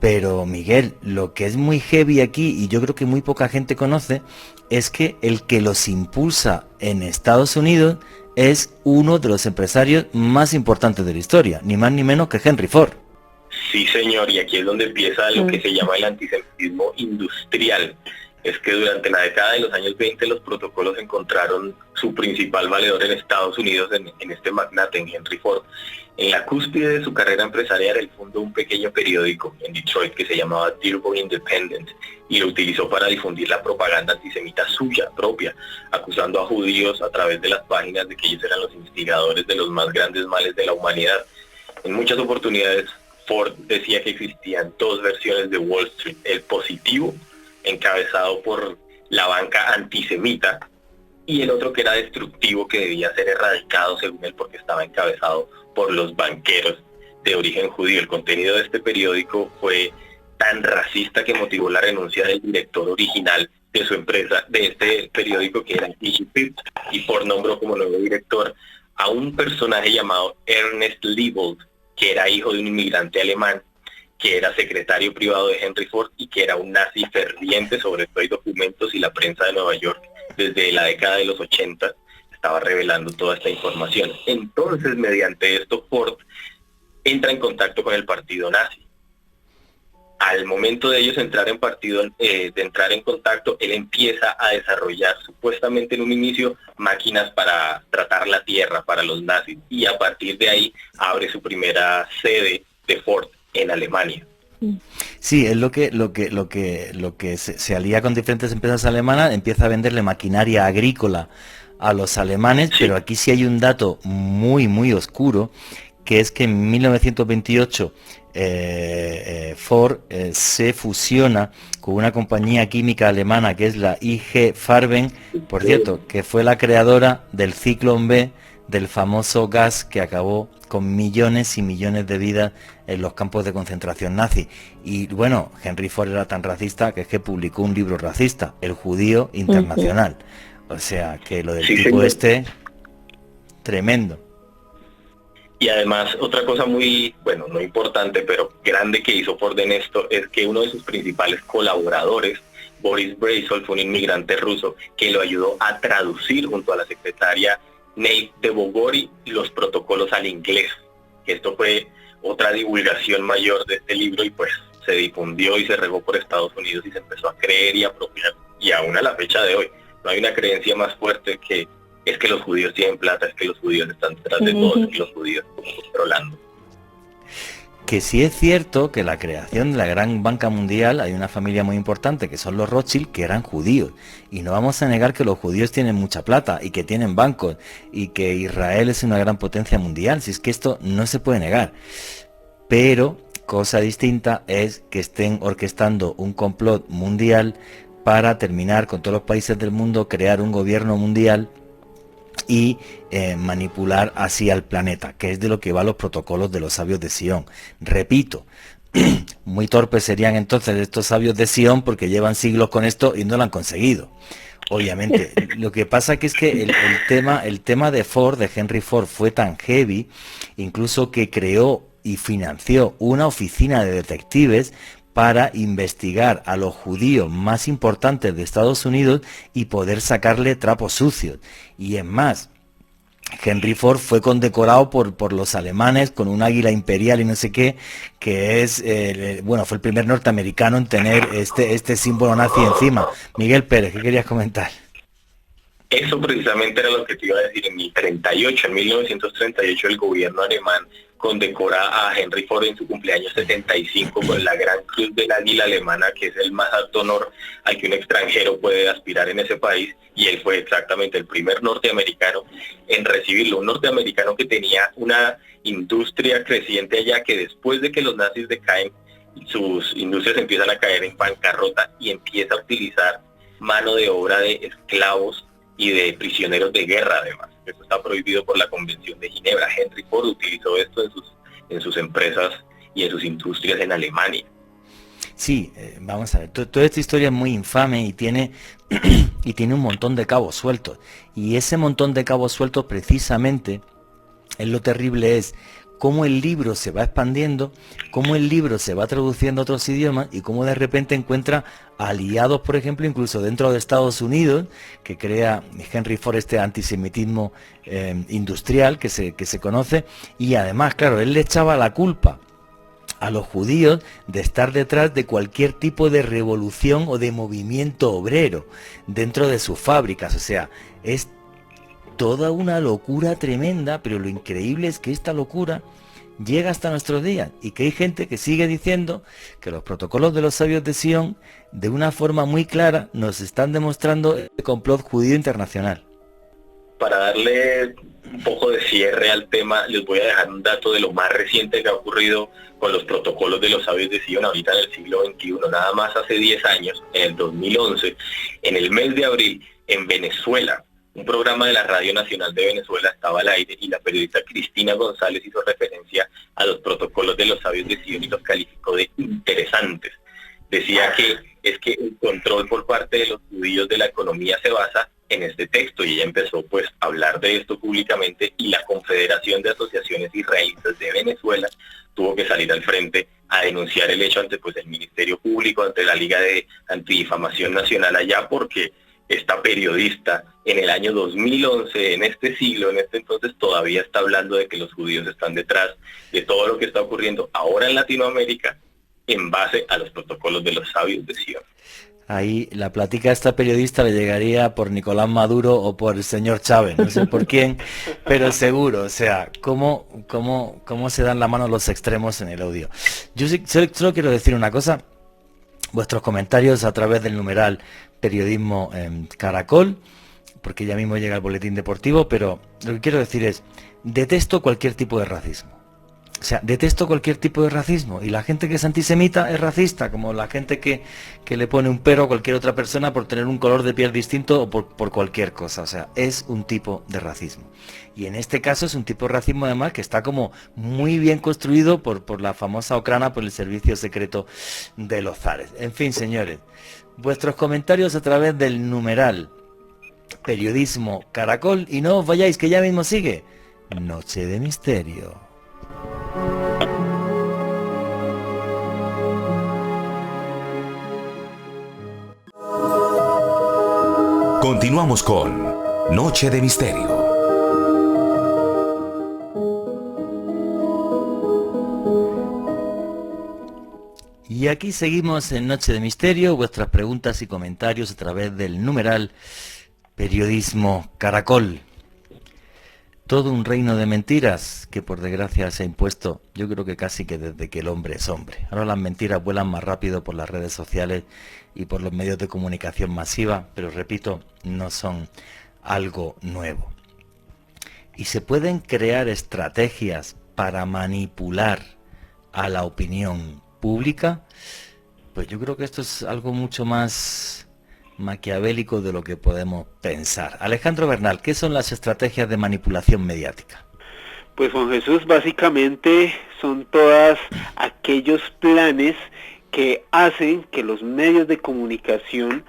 Pero, Miguel, lo que es muy heavy aquí, y yo creo que muy poca gente conoce, es que el que los impulsa en Estados Unidos es uno de los empresarios más importantes de la historia, ni más ni menos que Henry Ford. Sí, señor, y aquí es donde empieza lo que se llama el antisemitismo industrial. Es que durante la década de los años 20 los protocolos encontraron su principal valedor en Estados Unidos, en este magnate, en Henry Ford. En la cúspide de su carrera empresarial, él fundó un pequeño periódico en Detroit que se llamaba Dearborn Independent y lo utilizó para difundir la propaganda antisemita suya propia, acusando a judíos a través de las páginas de que ellos eran los instigadores de los más grandes males de la humanidad. En muchas oportunidades, Ford decía que existían dos versiones de Wall Street: el positivo, encabezado por la banca antisemita, y el otro que era destructivo, que debía ser erradicado según él porque estaba encabezado por los banqueros de origen judío. El contenido de este periódico fue tan racista que motivó la renuncia del director original de su empresa, de este periódico, que era E.G. Pitt, y Ford nombró como nuevo director a un personaje llamado Ernest Liebold, que era hijo de un inmigrante alemán, que era secretario privado de Henry Ford y que era un nazi ferviente. Sobre todo hay documentos, y la prensa de Nueva York desde la década de los 80 estaba revelando toda esta información. Entonces, mediante esto, Ford entra en contacto con el partido nazi. Al momento de ellos entrar en contacto, él empieza a desarrollar, supuestamente en un inicio, máquinas para tratar la tierra para los nazis, y a partir de ahí abre su primera sede de Ford en Alemania. Sí, es lo que se alía con diferentes empresas alemanas, empieza a venderle maquinaria agrícola a los alemanes, sí. Pero aquí sí hay un dato muy, muy oscuro, que es que en 1928 Ford se fusiona con una compañía química alemana que es la IG Farben, por cierto, que fue la creadora del Zyklon B, del famoso gas que acabó con millones y millones de vidas en los campos de concentración nazi. Y bueno, Henry Ford era tan racista que es que publicó un libro racista, El Judío Internacional. O sea, que lo del tipo este, tremendo. Y además, otra cosa muy, bueno, no importante, pero grande que hizo Ford en esto, es que uno de sus principales colaboradores, Boris Brazel, fue un inmigrante ruso que lo ayudó a traducir junto a la secretaria Nate de Bogori los protocolos al inglés. Esto fue otra divulgación mayor de este libro, y pues se difundió y se regó por Estados Unidos y se empezó a creer y apropiar. Y aún a la fecha de hoy, no hay una creencia más fuerte que es que los judíos tienen plata, es que los judíos están detrás de todo, es que los judíos están controlando. Que sí es cierto que la creación de la gran banca mundial, hay una familia muy importante que son los Rothschild, que eran judíos, y no vamos a negar que los judíos tienen mucha plata y que tienen bancos y que Israel es una gran potencia mundial, si es que esto no se puede negar. Pero cosa distinta es que estén orquestando un complot mundial para terminar con todos los países del mundo, crear un gobierno mundial y manipular así al planeta, que es de lo que va los protocolos de los sabios de Sion. Repito, muy torpes serían entonces estos sabios de Sion porque llevan siglos con esto y no lo han conseguido. Obviamente, lo que pasa que es que el tema de Ford, de Henry Ford, fue tan heavy, incluso que creó y financió una oficina de detectives para investigar a los judíos más importantes de Estados Unidos y poder sacarle trapos sucios. Y es más, Henry Ford fue condecorado por los alemanes con un águila imperial y no sé qué, que es, bueno, fue el primer norteamericano en tener este símbolo nazi encima. Miguel Pérez, ¿qué querías comentar? Eso precisamente era lo que te iba a decir. En 1938, el gobierno alemán condecora a Henry Ford en su cumpleaños 75 con la Gran Cruz del Águila Alemana, que es el más alto honor al que un extranjero puede aspirar en ese país, y él fue exactamente el primer norteamericano en recibirlo, un norteamericano que tenía una industria creciente allá, que después de que los nazis decaen, sus industrias empiezan a caer en bancarrota y empieza a utilizar mano de obra de esclavos y de prisioneros de guerra. Además, eso está prohibido por la Convención de Ginebra. Henry Ford utilizó esto en sus empresas y en sus industrias en Alemania. Sí, vamos a ver, toda esta historia es muy infame y tiene, y tiene un montón de cabos sueltos. Y ese montón de cabos sueltos precisamente es lo terrible, es cómo el libro se va expandiendo, cómo el libro se va traduciendo a otros idiomas y cómo de repente encuentra aliados, por ejemplo, incluso dentro de Estados Unidos, que crea Henry Ford este antisemitismo industrial que se conoce, y además, claro, él le echaba la culpa a los judíos de estar detrás de cualquier tipo de revolución o de movimiento obrero dentro de sus fábricas. O sea, es toda una locura tremenda, pero lo increíble es que esta locura llega hasta nuestros días y que hay gente que sigue diciendo que los protocolos de los sabios de Sion, de una forma muy clara, nos están demostrando el complot judío internacional. Para darle un poco de cierre al tema, les voy a dejar un dato de lo más reciente que ha ocurrido con los protocolos de los sabios de Sion ahorita en el siglo XXI. Nada más hace 10 años, en el 2011, en el mes de abril, en Venezuela, un programa de la Radio Nacional de Venezuela estaba al aire y la periodista Cristina González hizo referencia a los protocolos de los sabios de Sion y los calificó de interesantes. Decía que es que el control por parte de los judíos de la economía se basa en este texto, y ella empezó pues a hablar de esto públicamente, y la Confederación de Asociaciones Israelitas de Venezuela tuvo que salir al frente a denunciar el hecho ante pues el Ministerio Público, ante la Liga de Antidifamación Nacional allá, porque esta periodista en el año 2011, en este siglo, en este entonces, todavía está hablando de que los judíos están detrás de todo lo que está ocurriendo ahora en Latinoamérica en base a los protocolos de los sabios de Sion. Ahí la plática a esta periodista le llegaría por Nicolás Maduro o por el señor Chávez, no sé por quién, pero seguro. O sea, cómo se dan la mano los extremos en el audio. Yo solo quiero decir una cosa. Vuestros comentarios a través del numeral Periodismo en Caracol, porque ya mismo llega el boletín deportivo, pero lo que quiero decir es, detesto cualquier tipo de racismo. O sea, detesto cualquier tipo de racismo, y la gente que es antisemita es racista, como la gente que le pone un pero a cualquier otra persona por tener un color de piel distinto o por cualquier cosa. O sea, es un tipo de racismo. Y en este caso es un tipo de racismo además que está como muy bien construido por la famosa Ocrana, por el servicio secreto de los zares. En fin, señores, vuestros comentarios a través del numeral Periodismo Caracol, y no os vayáis que ya mismo sigue Noche de Misterio. Continuamos con Noche de Misterio. Y aquí seguimos en Noche de Misterio, vuestras preguntas y comentarios a través del numeral Periodismo Caracol. Todo un reino de mentiras que por desgracia se ha impuesto, yo creo que casi que desde que el hombre es hombre. Ahora las mentiras vuelan más rápido por las redes sociales y por los medios de comunicación masiva, pero repito, no son algo nuevo. Y se pueden crear estrategias para manipular a la opinión pública, pues yo creo que esto es algo mucho más maquiavélico de lo que podemos pensar. Alejandro Bernal, ¿qué son las estrategias de manipulación mediática? Pues Juan Jesús, básicamente son todos aquellos planes que hacen que los medios de comunicación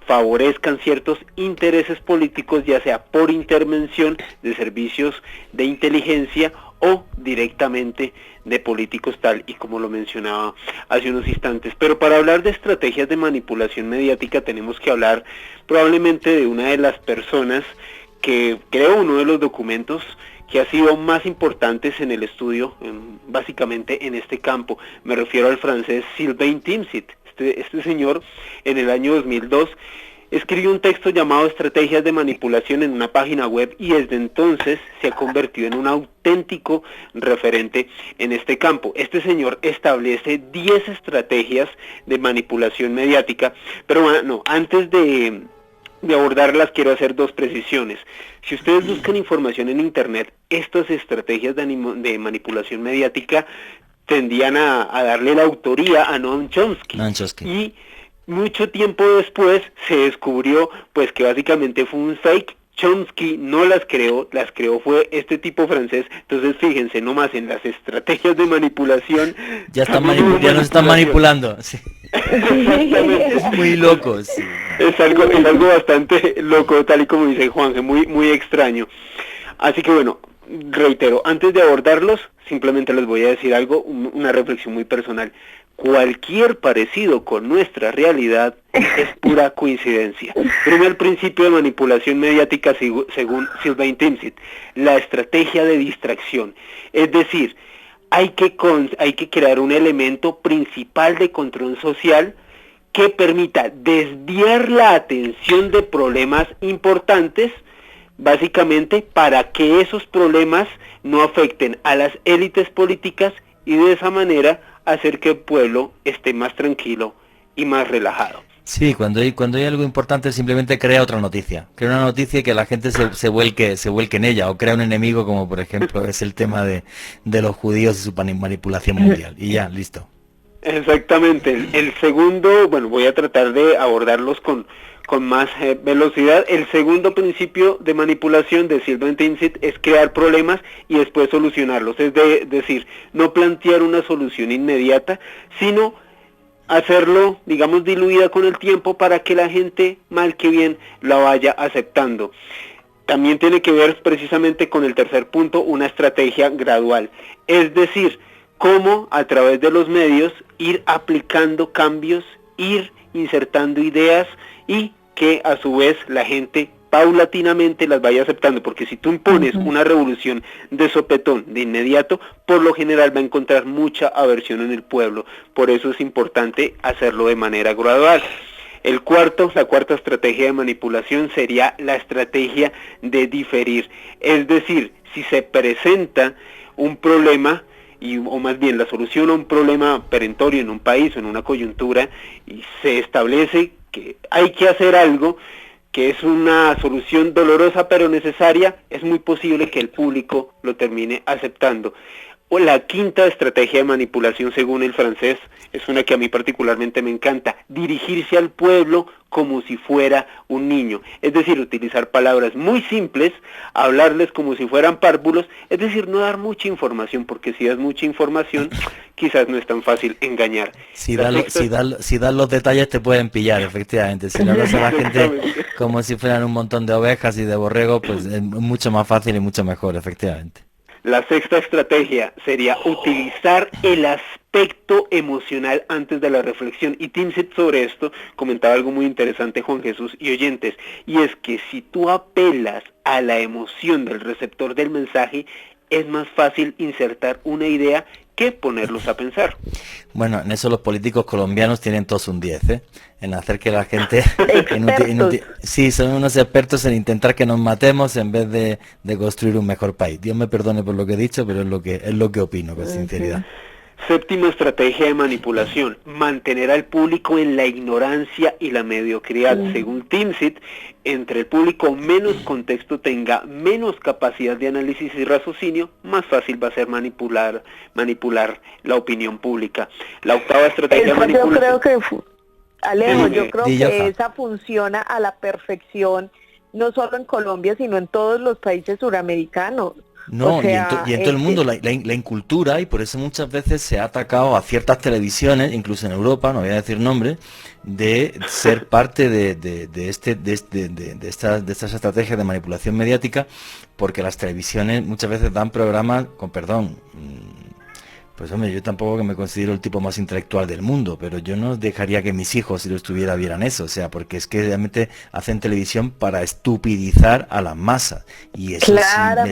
favorezcan ciertos intereses políticos, ya sea por intervención de servicios de inteligencia o directamente de políticos, tal y como lo mencionaba hace unos instantes. Pero para hablar de estrategias de manipulación mediática tenemos que hablar probablemente de una de las personas que creó uno de los documentos que ha sido más importantes en el estudio, básicamente en este campo. Me refiero al francés Sylvain Timsit. Este señor en el año 2002 escribió un texto llamado Estrategias de Manipulación en una página web, y desde entonces se ha convertido en un auténtico referente en este campo. Este señor establece 10 estrategias de manipulación mediática, pero bueno, antes de abordarlas quiero hacer dos precisiones. Si ustedes buscan información en internet, estas estrategias de manipulación mediática tendían a darle la autoría a Noam Chomsky. Y mucho tiempo después se descubrió pues que básicamente fue un fake Chomsky no las creó fue este tipo francés. Entonces fíjense nomás en las estrategias de manipulación. Ya nos están manipulando. Sí. Exactamente. Es muy loco. Sí. Es algo bastante loco, tal y como dice Juanje, muy extraño. Así que bueno, reitero, antes de abordarlos, simplemente les voy a decir algo, una reflexión muy personal. Cualquier parecido con nuestra realidad es pura coincidencia. Primer principio de manipulación mediática según Sylvain Timsit, la estrategia de distracción. Es decir, hay que crear un elemento principal de control social que permita desviar la atención de problemas importantes, básicamente para que esos problemas no afecten a las élites políticas y de esa manera hacer que el pueblo esté más tranquilo y más relajado. Sí, cuando hay algo importante simplemente crea otra noticia. Crea una noticia y que la gente se vuelque en ella, o crea un enemigo, como por ejemplo es el tema de los judíos y su manipulación mundial. Y ya, listo. Exactamente. El segundo, bueno, voy a tratar de abordarlos con más velocidad. El segundo principio de manipulación de Sylvain Timsit es crear problemas y después solucionarlos. Es decir, no plantear una solución inmediata, sino hacerlo, digamos, diluida con el tiempo para que la gente, mal que bien, la vaya aceptando. También tiene que ver precisamente con el tercer punto, una estrategia gradual. Es decir, cómo a través de los medios ir aplicando cambios, ir insertando ideas y que a su vez la gente paulatinamente las vaya aceptando, porque si tú impones una revolución de sopetón, de inmediato, por lo general va a encontrar mucha aversión en el pueblo. Por eso es importante hacerlo de manera gradual. La cuarta estrategia de manipulación sería la estrategia de diferir. Es decir, si se presenta un problema, o más bien la solución a un problema perentorio en un país o en una coyuntura, y se establece que hay que hacer algo, que es una solución dolorosa pero necesaria, es muy posible que el público lo termine aceptando. O la quinta estrategia de manipulación, según el francés, es una que a mí particularmente me encanta: dirigirse al pueblo como si fuera un niño. Es decir, utilizar palabras muy simples, hablarles como si fueran párvulos, es decir, no dar mucha información, porque si das mucha información, quizás no es tan fácil engañar. Si das los detalles te pueden pillar, efectivamente. Si le hablas a la gente como si fueran un montón de ovejas y de borregos, pues es mucho más fácil y mucho mejor, efectivamente. La sexta estrategia sería utilizar el aspecto emocional antes de la reflexión. Y Timsit sobre esto comentaba algo muy interesante, Juan Jesús y oyentes, y es que si tú apelas a la emoción del receptor del mensaje, es más fácil insertar una idea que ponerlos a pensar. Bueno, en eso los políticos colombianos tienen todos un 10, ¿eh? En hacer que la gente... sí, son unos expertos en intentar que nos matemos en vez de construir un mejor país. Dios me perdone por lo que he dicho, pero es lo que opino, con sinceridad. Séptima estrategia de manipulación: mantener al público en la ignorancia y la mediocridad. Según Timsit, entre el público menos contexto tenga, menos capacidad de análisis y raciocinio, más fácil va a ser manipular la opinión pública. La octava estrategia de manipulación... Yo creo que, Alejo, yo creo que esa funciona a la perfección, no solo en Colombia, sino en todos los países suramericanos. No, o sea, y en todo el mundo la incultura, y por eso muchas veces se ha atacado a ciertas televisiones, incluso en Europa, no voy a decir nombres, de ser parte de estas estrategias de manipulación mediática, porque las televisiones muchas veces dan programas, con perdón, pues hombre, yo tampoco que me considero el tipo más intelectual del mundo, pero yo no dejaría que mis hijos, si lo estuviera, vieran eso, o sea, porque es que realmente hacen televisión para estupidizar a las masas, y eso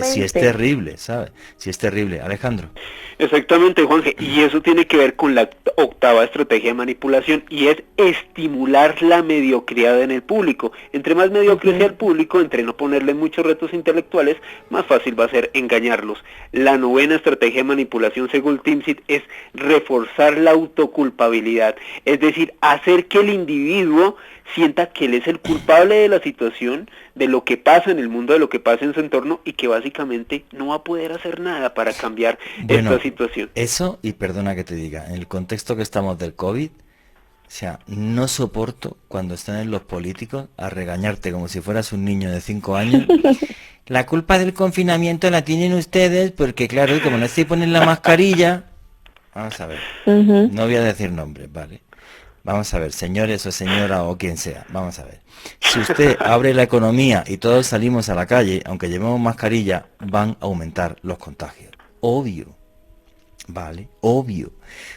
sí es terrible, ¿sabes? Sí es terrible. Alejandro. Exactamente, Juanje, y eso tiene que ver con la octava estrategia de manipulación, y es estimular la mediocridad en el público. Entre más mediocre sea el público, entre no ponerle muchos retos intelectuales, más fácil va a ser engañarlos. La novena estrategia de manipulación, según Timsit, es reforzar la autoculpabilidad, es decir, hacer que el individuo sienta que él es el culpable de la situación, de lo que pasa en el mundo, de lo que pasa en su entorno, y que básicamente no va a poder hacer nada para cambiar esta situación. Eso, y perdona que te diga, en el contexto que estamos del COVID, O sea, no soporto cuando están en los políticos a regañarte como si fueras un niño de 5 años. La culpa del confinamiento la tienen ustedes porque, claro, como no se ponen la mascarilla... Vamos a ver, no voy a decir nombres, ¿vale? Vamos a ver, señores o señora o quien sea, vamos a ver. Si usted abre la economía y todos salimos a la calle, aunque llevemos mascarilla, van a aumentar los contagios. Obvio. ¿Vale? Obvio.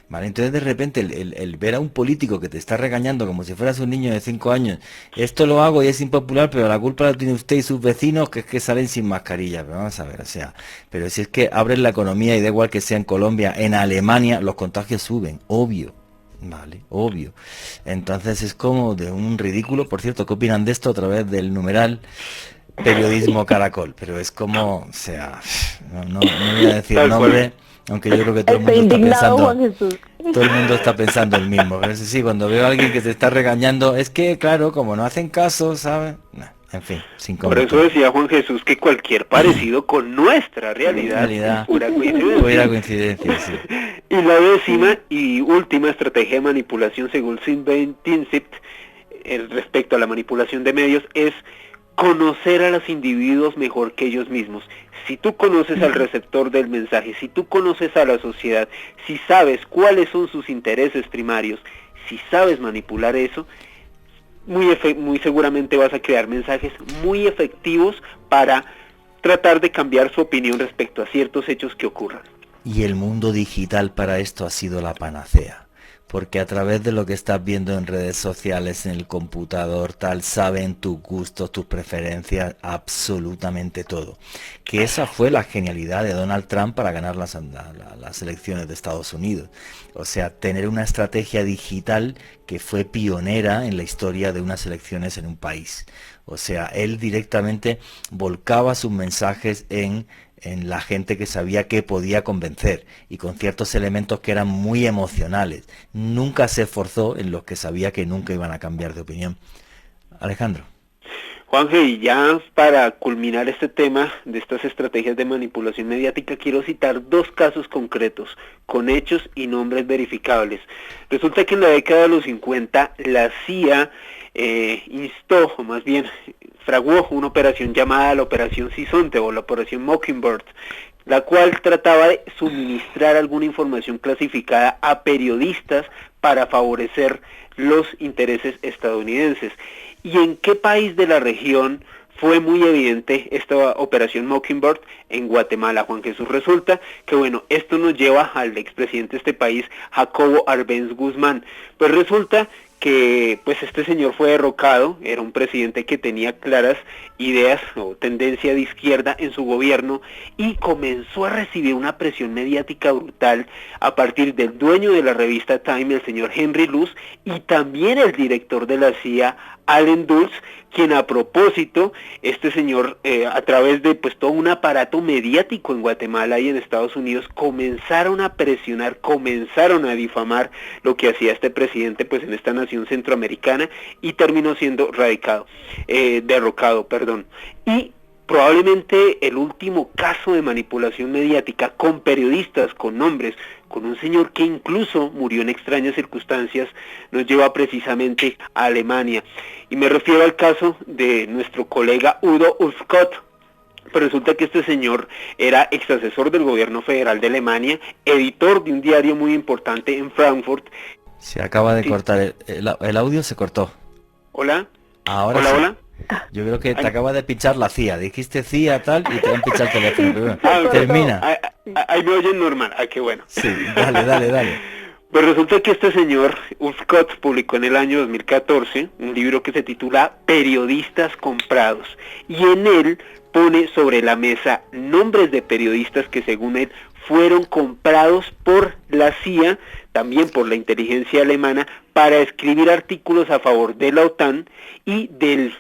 ¿Vale? Entonces de repente el ver a un político que te está regañando como si fueras un niño de 5 años, esto lo hago y es impopular, pero la culpa la tiene usted y sus vecinos, que es que salen sin mascarilla. Pero vamos a ver, o sea, pero si es que abren la economía y da igual que sea en Colombia, en Alemania los contagios suben, obvio. Vale, obvio. Entonces es como de un ridículo. Por cierto, ¿qué opinan de esto a través del numeral Periodismo Caracol? Pero es como, o sea, no voy a decir nombre. Aunque yo creo que todo el mundo está pensando, Juan Jesús. todo el mundo está pensando el mismo. Pero sí, cuando veo a alguien que te está regañando, es que, claro, como no hacen caso, ¿sabes? Nah, en fin, sin Por eso decía Juan Jesús que cualquier parecido con nuestra realidad es pura coincidencia. Pura coincidencia, sí. Y la décima y última estrategia de manipulación según Sinn Féin-Tinsift respecto a la manipulación de medios es conocer a los individuos mejor que ellos mismos. Si tú conoces al receptor del mensaje, si tú conoces a la sociedad, si sabes cuáles son sus intereses primarios, si sabes manipular eso, muy seguramente vas a crear mensajes muy efectivos para tratar de cambiar su opinión respecto a ciertos hechos que ocurran. Y el mundo digital para esto ha sido la panacea. Porque a través de lo que estás viendo en redes sociales, en el computador, tal, saben tus gustos, tus preferencias, absolutamente todo. Que esa fue la genialidad de Donald Trump para ganar las elecciones de Estados Unidos. O sea, tener una estrategia digital que fue pionera en la historia de unas elecciones en un país. O sea, él directamente volcaba sus mensajes en la gente que sabía que podía convencer y con ciertos elementos que eran muy emocionales. Nunca se esforzó en los que sabía que nunca iban a cambiar de opinión. Alejandro. Juanje, y ya para culminar este tema de estas estrategias de manipulación mediática, quiero citar 2 casos concretos, con hechos y nombres verificables. Resulta que en la década de los 50, la CIA instó, o más bien fraguó una operación llamada la Operación Sisonte o la Operación Mockingbird, la cual trataba de suministrar alguna información clasificada a periodistas para favorecer los intereses estadounidenses. ¿Y en qué país de la región fue muy evidente esta Operación Mockingbird? En Guatemala, Juan Jesús. Resulta que, bueno, esto nos lleva al expresidente de este país, Jacobo Arbenz Guzmán. Pues resulta que pues este señor fue derrocado, era un presidente que tenía claras ideas o tendencia de izquierda en su gobierno y comenzó a recibir una presión mediática brutal a partir del dueño de la revista Time, el señor Henry Luce, y también el director de la CIA, Allen Dulles, quien a propósito, este señor a través de pues todo un aparato mediático en Guatemala y en Estados Unidos comenzaron a presionar, comenzaron a difamar lo que hacía este presidente pues en esta nación centroamericana y terminó siendo derrocado. Y probablemente el último caso de manipulación mediática con periodistas, con nombres, con un señor que incluso murió en extrañas circunstancias, nos lleva precisamente a Alemania. Y me refiero al caso de nuestro colega Udo Ulfskott. Pero resulta que este señor era ex asesor del gobierno federal de Alemania, editor de un diario muy importante en Frankfurt. Se acaba de cortar, el audio se cortó. ¿Hola? Ahora ¿Hola, sí. hola? Yo creo que te acaba de pinchar la CIA. Dijiste CIA tal y te van a pinchar el teléfono. Pero, termina. Ahí me oyen normal. Qué bueno. Sí, dale. Pues resulta que este señor, Ulfskott, publicó en el año 2014 un libro que se titula Periodistas comprados. Y en él pone sobre la mesa nombres de periodistas que según él fueron comprados por la CIA, también por la inteligencia alemana, para escribir artículos a favor de la OTAN y del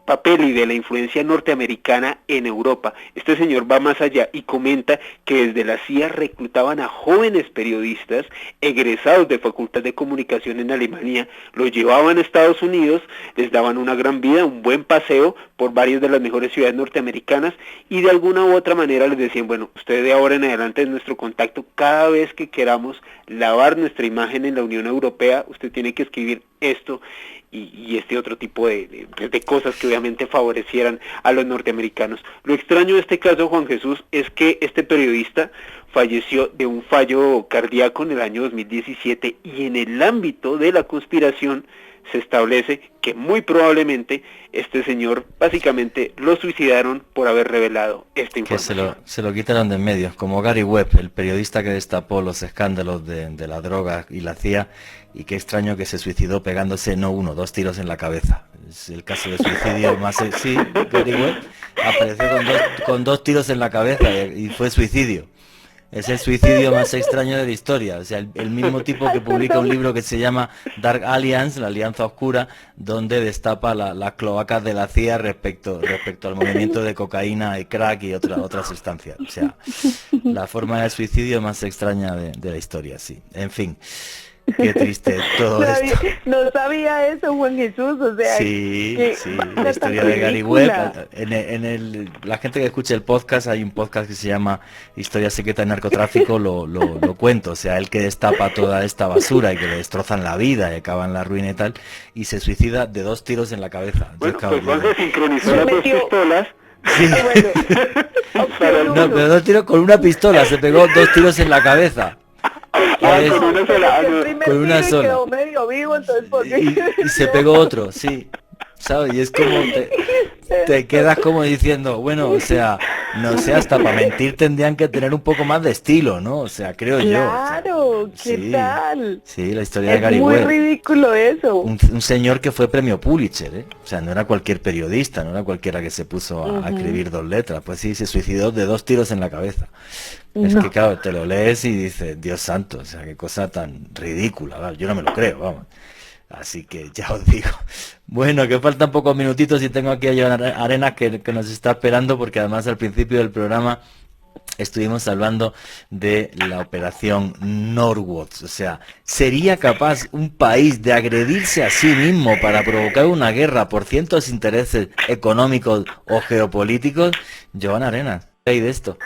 papel y de la influencia norteamericana en Europa. Este señor va más allá y comenta que desde la CIA reclutaban a jóvenes periodistas egresados de Facultad de Comunicación en Alemania, los llevaban a Estados Unidos, les daban una gran vida, un buen paseo por varias de las mejores ciudades norteamericanas y de alguna u otra manera les decían, bueno, usted de ahora en adelante es nuestro contacto, cada vez que queramos lavar nuestra imagen en la Unión Europea, usted tiene que escribir esto y este otro tipo de cosas que obviamente favorecieran a los norteamericanos. Lo extraño de este caso, Juan Jesús, es que este periodista falleció de un fallo cardíaco en el año 2017 y en el ámbito de la conspiración se establece que muy probablemente este señor básicamente lo suicidaron por haber revelado esta información. Que se lo quitaron de en medio, como Gary Webb, el periodista que destapó los escándalos de la droga y la CIA, y qué extraño que se suicidó pegándose no uno, 2 tiros en la cabeza. Es el caso de suicidio más... Sí, Gary Webb apareció con dos tiros en la cabeza y fue suicidio. Es el suicidio más extraño de la historia. O sea, el mismo tipo que publica un libro que se llama Dark Alliance, la Alianza Oscura, donde destapa las cloacas de la CIA respecto al movimiento de cocaína y crack y otras sustancias. O sea, la forma de suicidio más extraña de la historia, sí. En fin. Qué triste todo esto. No sabía eso, Juan Jesús, o sea... Sí, la historia de Gary Webb. La gente que escuche el podcast, hay un podcast que se llama Historia Secreta del Narcotráfico, lo cuento, o sea, el que destapa toda esta basura y que le destrozan la vida y acaban la ruina y tal, y se suicida de 2 tiros en la cabeza. Bueno, pues Juan se sincronizó las 2 pistolas. Sí. No, pero 2 tiros con una pistola, se pegó 2 tiros en la cabeza. Con una sola. Quedó medio vivo, entonces, y se pegó otro, sí. ¿Sabes? Y es como te quedas como diciendo, bueno, o sea, no sé, hasta para mentir tendrían que tener un poco más de estilo, ¿no? O sea, creo yo. Claro, ¿qué tal? Sí, la historia de Gary Webb. Es muy ridículo eso. Un señor que fue premio Pulitzer, ¿eh? O sea, no era cualquier periodista, no era cualquiera que se puso a escribir 2 letras. Pues sí, se suicidó de 2 tiros en la cabeza. Es que claro, te lo lees y dices, Dios santo, o sea, qué cosa tan ridícula, ¿vale? Yo no me lo creo, vamos. Así que ya os digo. Bueno, que faltan pocos minutitos y tengo aquí a Joan Arenas que nos está esperando, porque además al principio del programa estuvimos hablando de la operación Northwoods. O sea, ¿sería capaz un país de agredirse a sí mismo para provocar una guerra por ciertos intereses económicos o geopolíticos? Joan Arenas, ¿qué hay de esto?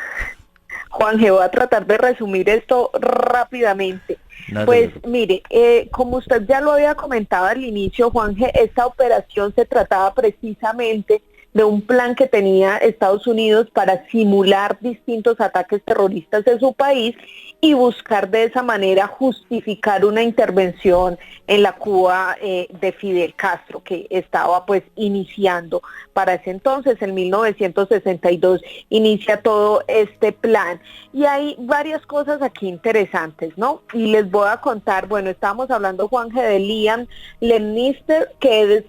Juanje, voy a tratar de resumir esto rápidamente. Pues mire, como usted ya lo había comentado al inicio, Juanje, esta operación se trataba precisamente de un plan que tenía Estados Unidos para simular distintos ataques terroristas en su país y buscar de esa manera justificar una intervención en la Cuba de Fidel Castro, que estaba pues iniciando para ese entonces, en 1962, inicia todo este plan. Y hay varias cosas aquí interesantes, ¿no? Y les voy a contar, bueno, estábamos hablando, Juanje, de Liam Lemnister, que es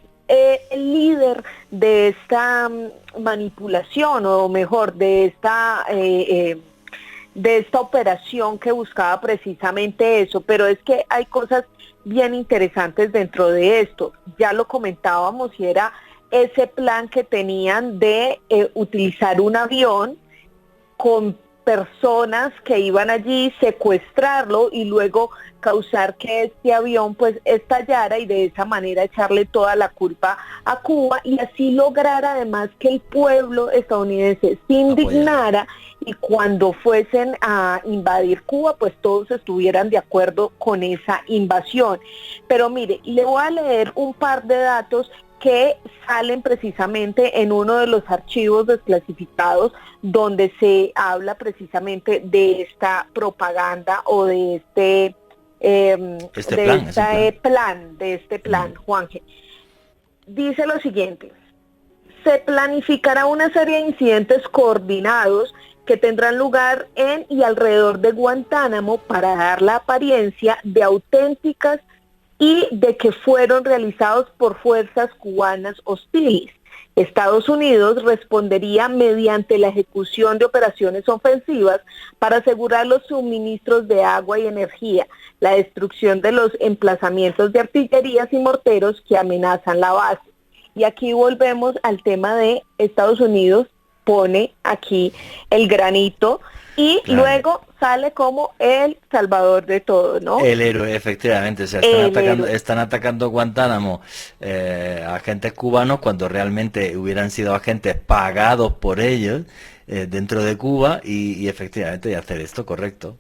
el líder de esta manipulación, o mejor, de esta operación que buscaba precisamente eso, pero es que hay cosas bien interesantes dentro de esto. Ya lo comentábamos, y era ese plan que tenían de utilizar un avión con personas que iban allí, secuestrarlo y luego causar que este avión pues estallara y de esa manera echarle toda la culpa a Cuba, y así lograr además que el pueblo estadounidense se indignara y cuando fuesen a invadir Cuba pues todos estuvieran de acuerdo con esa invasión. Pero mire, le voy a leer un par de datos que salen precisamente en uno de los archivos desclasificados donde se habla precisamente de esta propaganda o de este plan, Juanje. Dice lo siguiente: se planificará una serie de incidentes coordinados que tendrán lugar en y alrededor de Guantánamo para dar la apariencia de auténticas y de que fueron realizados por fuerzas cubanas hostiles. Estados Unidos respondería mediante la ejecución de operaciones ofensivas para asegurar los suministros de agua y energía, la destrucción de los emplazamientos de artillerías y morteros que amenazan la base, Y aquí volvemos al tema de Estados Unidos pone aquí el granito y Claro. luego sale como el salvador de todo, ¿no? El héroe, efectivamente, o sea, están atacando Guantánamo agentes cubanos cuando realmente hubieran sido agentes pagados por ellos dentro de Cuba y efectivamente de hacer esto, correcto.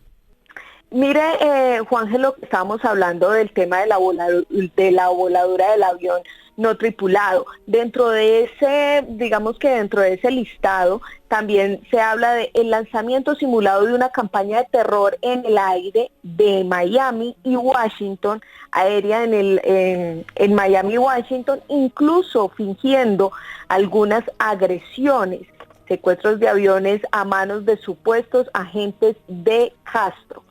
Mire, Juanje, lo que estábamos hablando del tema de la voladura del avión no tripulado. Dentro de ese, digamos que dentro de ese listado, también se habla de el lanzamiento simulado de una campaña de terror en el aire de Miami y Washington, aérea en Miami y Washington, incluso fingiendo algunas agresiones, secuestros de aviones a manos de supuestos agentes de Castro.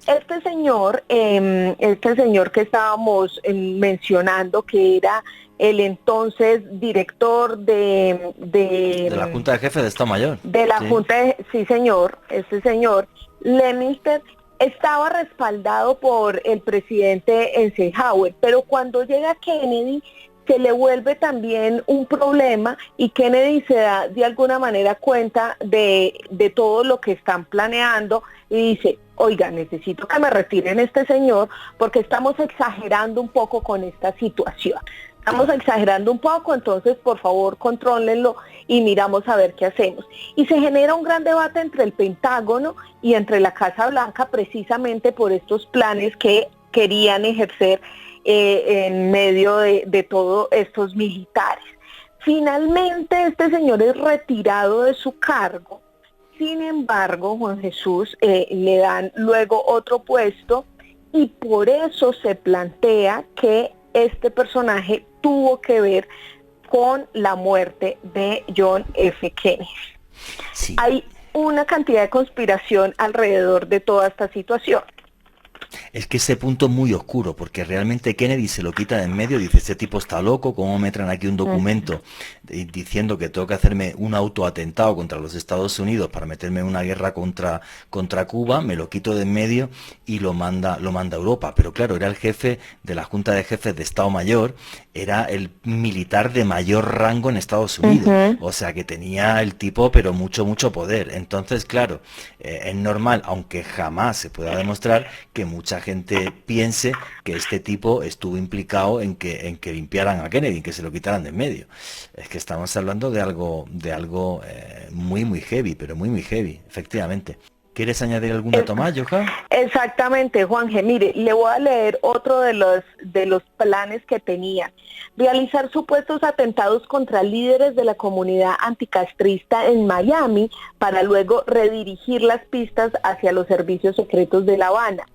Este señor que estábamos mencionando, que era el entonces director De la Junta de Jefes de Estado Mayor. de la Sí. sí señor, este señor Leminster estaba respaldado por el presidente Eisenhower, pero cuando llega Kennedy se le vuelve también un problema y Kennedy se da de alguna manera cuenta de todo lo que están planeando y dice, oiga, necesito que me retiren este señor porque estamos exagerando un poco con esta situación. Estamos exagerando un poco, entonces por favor contrólenlo y miramos a ver qué hacemos. Y se genera un gran debate entre el Pentágono y entre la Casa Blanca precisamente por estos planes que querían ejercer en medio de todos estos militares. Finalmente este señor es retirado de su cargo, sin embargo Juan Jesús le dan luego otro puesto y por eso se plantea que este personaje tuvo que ver con la muerte de John F. Kennedy. Sí. Hay una cantidad de conspiración alrededor de toda esta situación. Es que ese punto es muy oscuro, porque realmente Kennedy se lo quita de en medio, dice, este tipo está loco, ¿cómo me traen aquí un documento diciendo que tengo que hacerme un autoatentado contra los Estados Unidos para meterme en una guerra contra Cuba? Me lo quito de en medio y lo manda a Europa. Pero claro, era el jefe de la Junta de Jefes de Estado Mayor, era el militar de mayor rango en Estados Unidos, o sea que tenía el tipo, pero mucho poder. Entonces, claro, es normal, aunque jamás se pueda demostrar, que mucha gente piense que este tipo estuvo implicado en que limpiaran a Kennedy, en que se lo quitaran de en medio. Es que estamos hablando de algo muy heavy, pero muy heavy, efectivamente. ¿Quieres añadir algún dato más, Johan? Exactamente, Juanje. Mire, le voy a leer otro de los planes que tenía. Realizar supuestos atentados contra líderes de la comunidad anticastrista en Miami para luego redirigir las pistas hacia los servicios secretos de La Habana.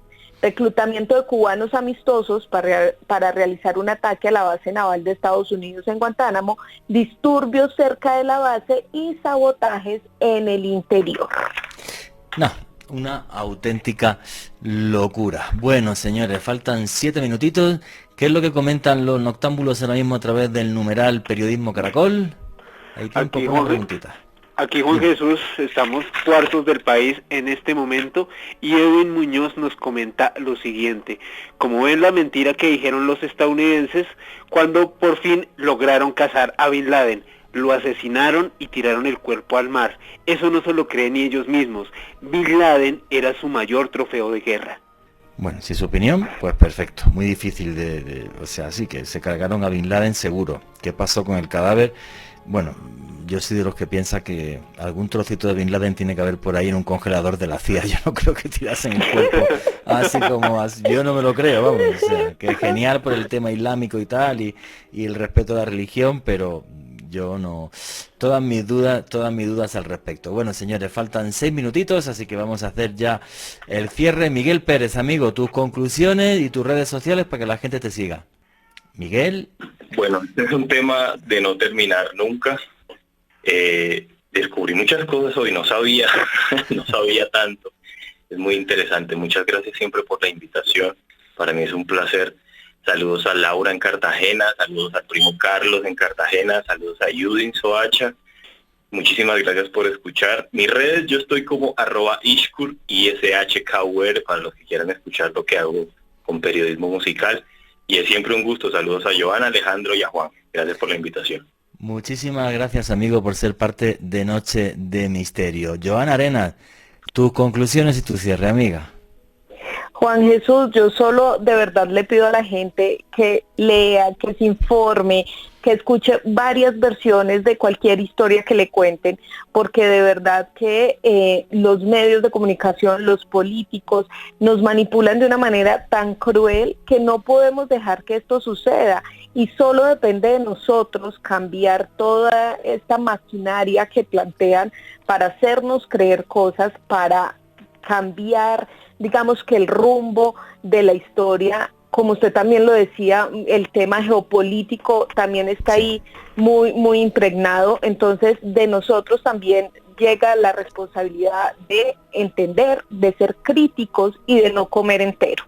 Reclutamiento de cubanos amistosos para realizar un ataque a la base naval de Estados Unidos en Guantánamo, disturbios cerca de la base y sabotajes en el interior. No, una auténtica locura. Bueno, señores, faltan 7 minutitos. ¿Qué es lo que comentan los noctámbulos ahora mismo a través del numeral Periodismo Caracol? Hay tiempo para una preguntita. Aquí, Juan Jesús, estamos cuartos del país en este momento y Edwin Muñoz nos comenta lo siguiente. Como ven la mentira que dijeron los estadounidenses cuando por fin lograron cazar a Bin Laden, lo asesinaron y tiraron el cuerpo al mar. Eso no se lo creen ni ellos mismos. Bin Laden era su mayor trofeo de guerra. Bueno, si es su opinión, pues perfecto. Muy difícil o sea, sí que se cargaron a Bin Laden seguro. ¿Qué pasó con el cadáver? Bueno, yo soy de los que piensa que algún trocito de Bin Laden tiene que haber por ahí en un congelador de la CIA. Yo no creo que tirasen el cuerpo así como así. Yo no me lo creo, vamos. O sea, que es genial por el tema islámico y tal, y el respeto a la religión, pero yo no. Todas mis dudas al respecto. Bueno, señores, faltan 6 minutitos, así que vamos a hacer ya el cierre. Miguel Pérez, amigo, tus conclusiones y tus redes sociales para que la gente te siga. Miguel. Bueno, este es un tema de no terminar nunca. Descubrí muchas cosas hoy, no sabía tanto. Es muy interesante. Muchas gracias siempre por la invitación. Para mí es un placer. Saludos a Laura en Cartagena, saludos al primo Carlos en Cartagena, saludos a Yudin Soacha. Muchísimas gracias por escuchar. Mis redes, yo estoy como @ishkur, ISHKUR, para los que quieran escuchar lo que hago con periodismo musical. y es siempre un gusto. Saludos a Joana, Alejandro y a Juan. Gracias por la invitación. Muchísimas gracias, amigo, por ser parte de Noche de Misterio. Joana Arenas, tus conclusiones y tu cierre, amiga. Juan Jesús, yo solo de verdad le pido a la gente que lea, que se informe, que escuche varias versiones de cualquier historia que le cuenten, porque de verdad que los medios de comunicación, los políticos, nos manipulan de una manera tan cruel que no podemos dejar que esto suceda. Y solo depende de nosotros cambiar toda esta maquinaria que plantean para hacernos creer cosas, para cambiar, digamos que el rumbo de la historia. Como usted también lo decía, el tema geopolítico también está ahí muy impregnado. Entonces, de nosotros también llega la responsabilidad de entender, de ser críticos y de no comer entero.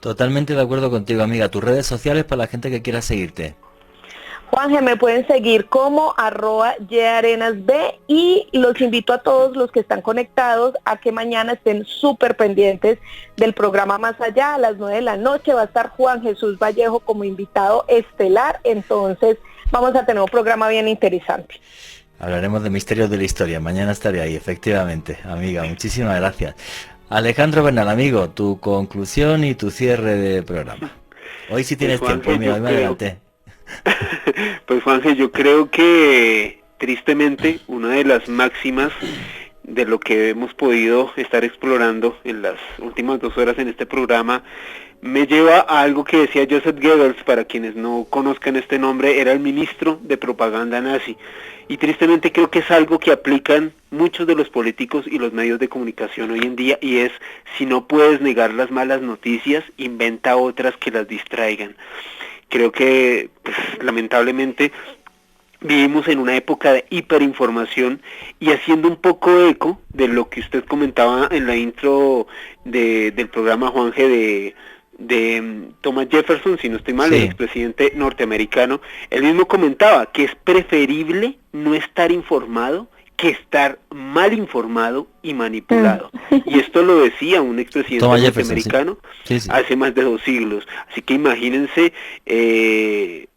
Totalmente de acuerdo contigo, amiga. Tus redes sociales para la gente que quiera seguirte. Juanje, me pueden seguir como @yarenasb y los invito a todos los que están conectados a que mañana estén súper pendientes del programa Más Allá. A las 9 de la noche va a estar Juan Jesús Vallejo como invitado estelar, entonces vamos a tener un programa bien interesante. Hablaremos de misterios de la historia. Mañana estaré ahí, efectivamente, amiga. Muchísimas gracias. Alejandro Bernal, amigo, tu conclusión y tu cierre de programa. Hoy sí tienes tiempo, mira, hoy me adelanté. Pues Juanje, yo creo que tristemente una de las máximas de lo que hemos podido estar explorando en las últimas 2 horas en este programa me lleva a algo que decía Joseph Goebbels. Para quienes no conozcan este nombre, era el ministro de propaganda nazi, y tristemente creo que es algo que aplican muchos de los políticos y los medios de comunicación hoy en día, y es: si no puedes negar las malas noticias, inventa otras que las distraigan. Creo que, pues, lamentablemente, vivimos en una época de hiperinformación, y haciendo un poco eco de lo que usted comentaba en la intro del programa, Juanje, de Thomas Jefferson, si no estoy mal, sí, el expresidente norteamericano. Él mismo comentaba que es preferible no estar informado que estar mal informado y manipulado. Y esto lo decía un expresidente norteamericano, sí, hace más de 2 siglos. Así que imagínense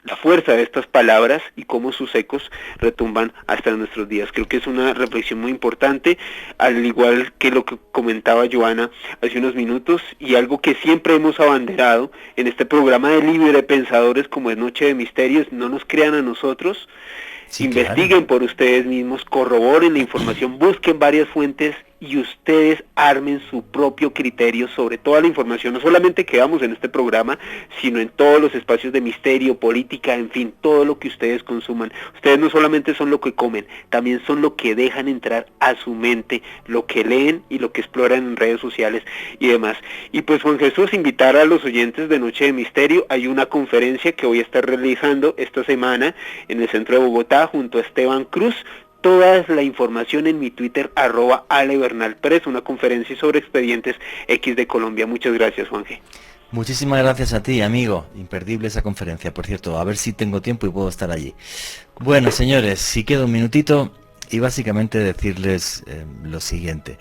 la fuerza de estas palabras y cómo sus ecos retumban hasta nuestros días. Creo que es una reflexión muy importante, al igual que lo que comentaba Joana hace unos minutos, y algo que siempre hemos abanderado en este programa de libre pensadores como es Noche de Misterios: no nos crean a nosotros. Sí, investiguen, claro, por ustedes mismos, corroboren la información, busquen varias fuentes y ustedes armen su propio criterio sobre toda la información, no solamente que damos en este programa, sino en todos los espacios de misterio, política, en fin, todo lo que ustedes consuman. Ustedes no solamente son lo que comen, también son lo que dejan entrar a su mente, lo que leen y lo que exploran en redes sociales y demás. Y pues, Juan Jesús, invitar a los oyentes de Noche de Misterio. Hay una conferencia que voy a estar realizando esta semana en el centro de Bogotá junto a Esteban Cruz. Toda la información en mi Twitter, @AleBernalPérez, una conferencia sobre expedientes X de Colombia. Muchas gracias, Juanje. Muchísimas gracias a ti, amigo. Imperdible esa conferencia, por cierto. A ver si tengo tiempo y puedo estar allí. Bueno, señores, si queda un minutito, y básicamente decirles lo siguiente.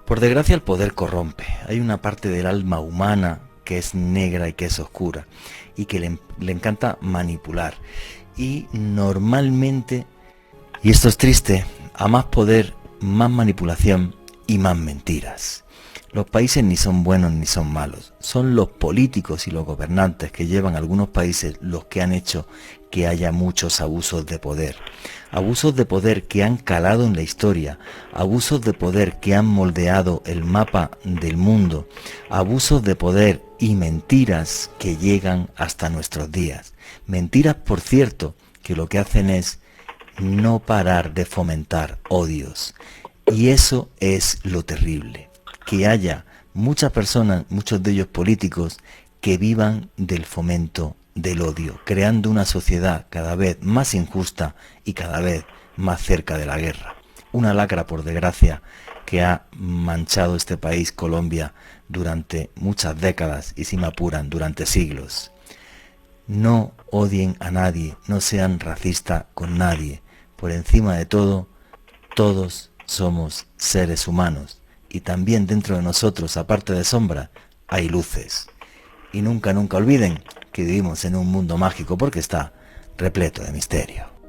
Por desgracia, el poder corrompe. Hay una parte del alma humana que es negra y que es oscura, y que le encanta manipular. Y normalmente, y esto es triste, a más poder, más manipulación y más mentiras. Los países ni son buenos ni son malos, son los políticos y los gobernantes que llevan algunos países los que han hecho que haya muchos abusos de poder. Abusos de poder que han calado en la historia, abusos de poder que han moldeado el mapa del mundo, abusos de poder y mentiras que llegan hasta nuestros días. Mentiras, por cierto, que lo que hacen es no parar de fomentar odios. Y eso es lo terrible, que haya muchas personas, muchos de ellos políticos, que vivan del fomento del odio, creando una sociedad cada vez más injusta y cada vez más cerca de la guerra. Una lacra, por desgracia, que ha manchado este país, Colombia, durante muchas décadas y, si me apuran, durante siglos. No odien a nadie, no sean racistas con nadie. Por encima de todo, todos somos seres humanos, y también dentro de nosotros, aparte de sombra, hay luces. y nunca, nunca olviden que vivimos en un mundo mágico porque está repleto de misterio.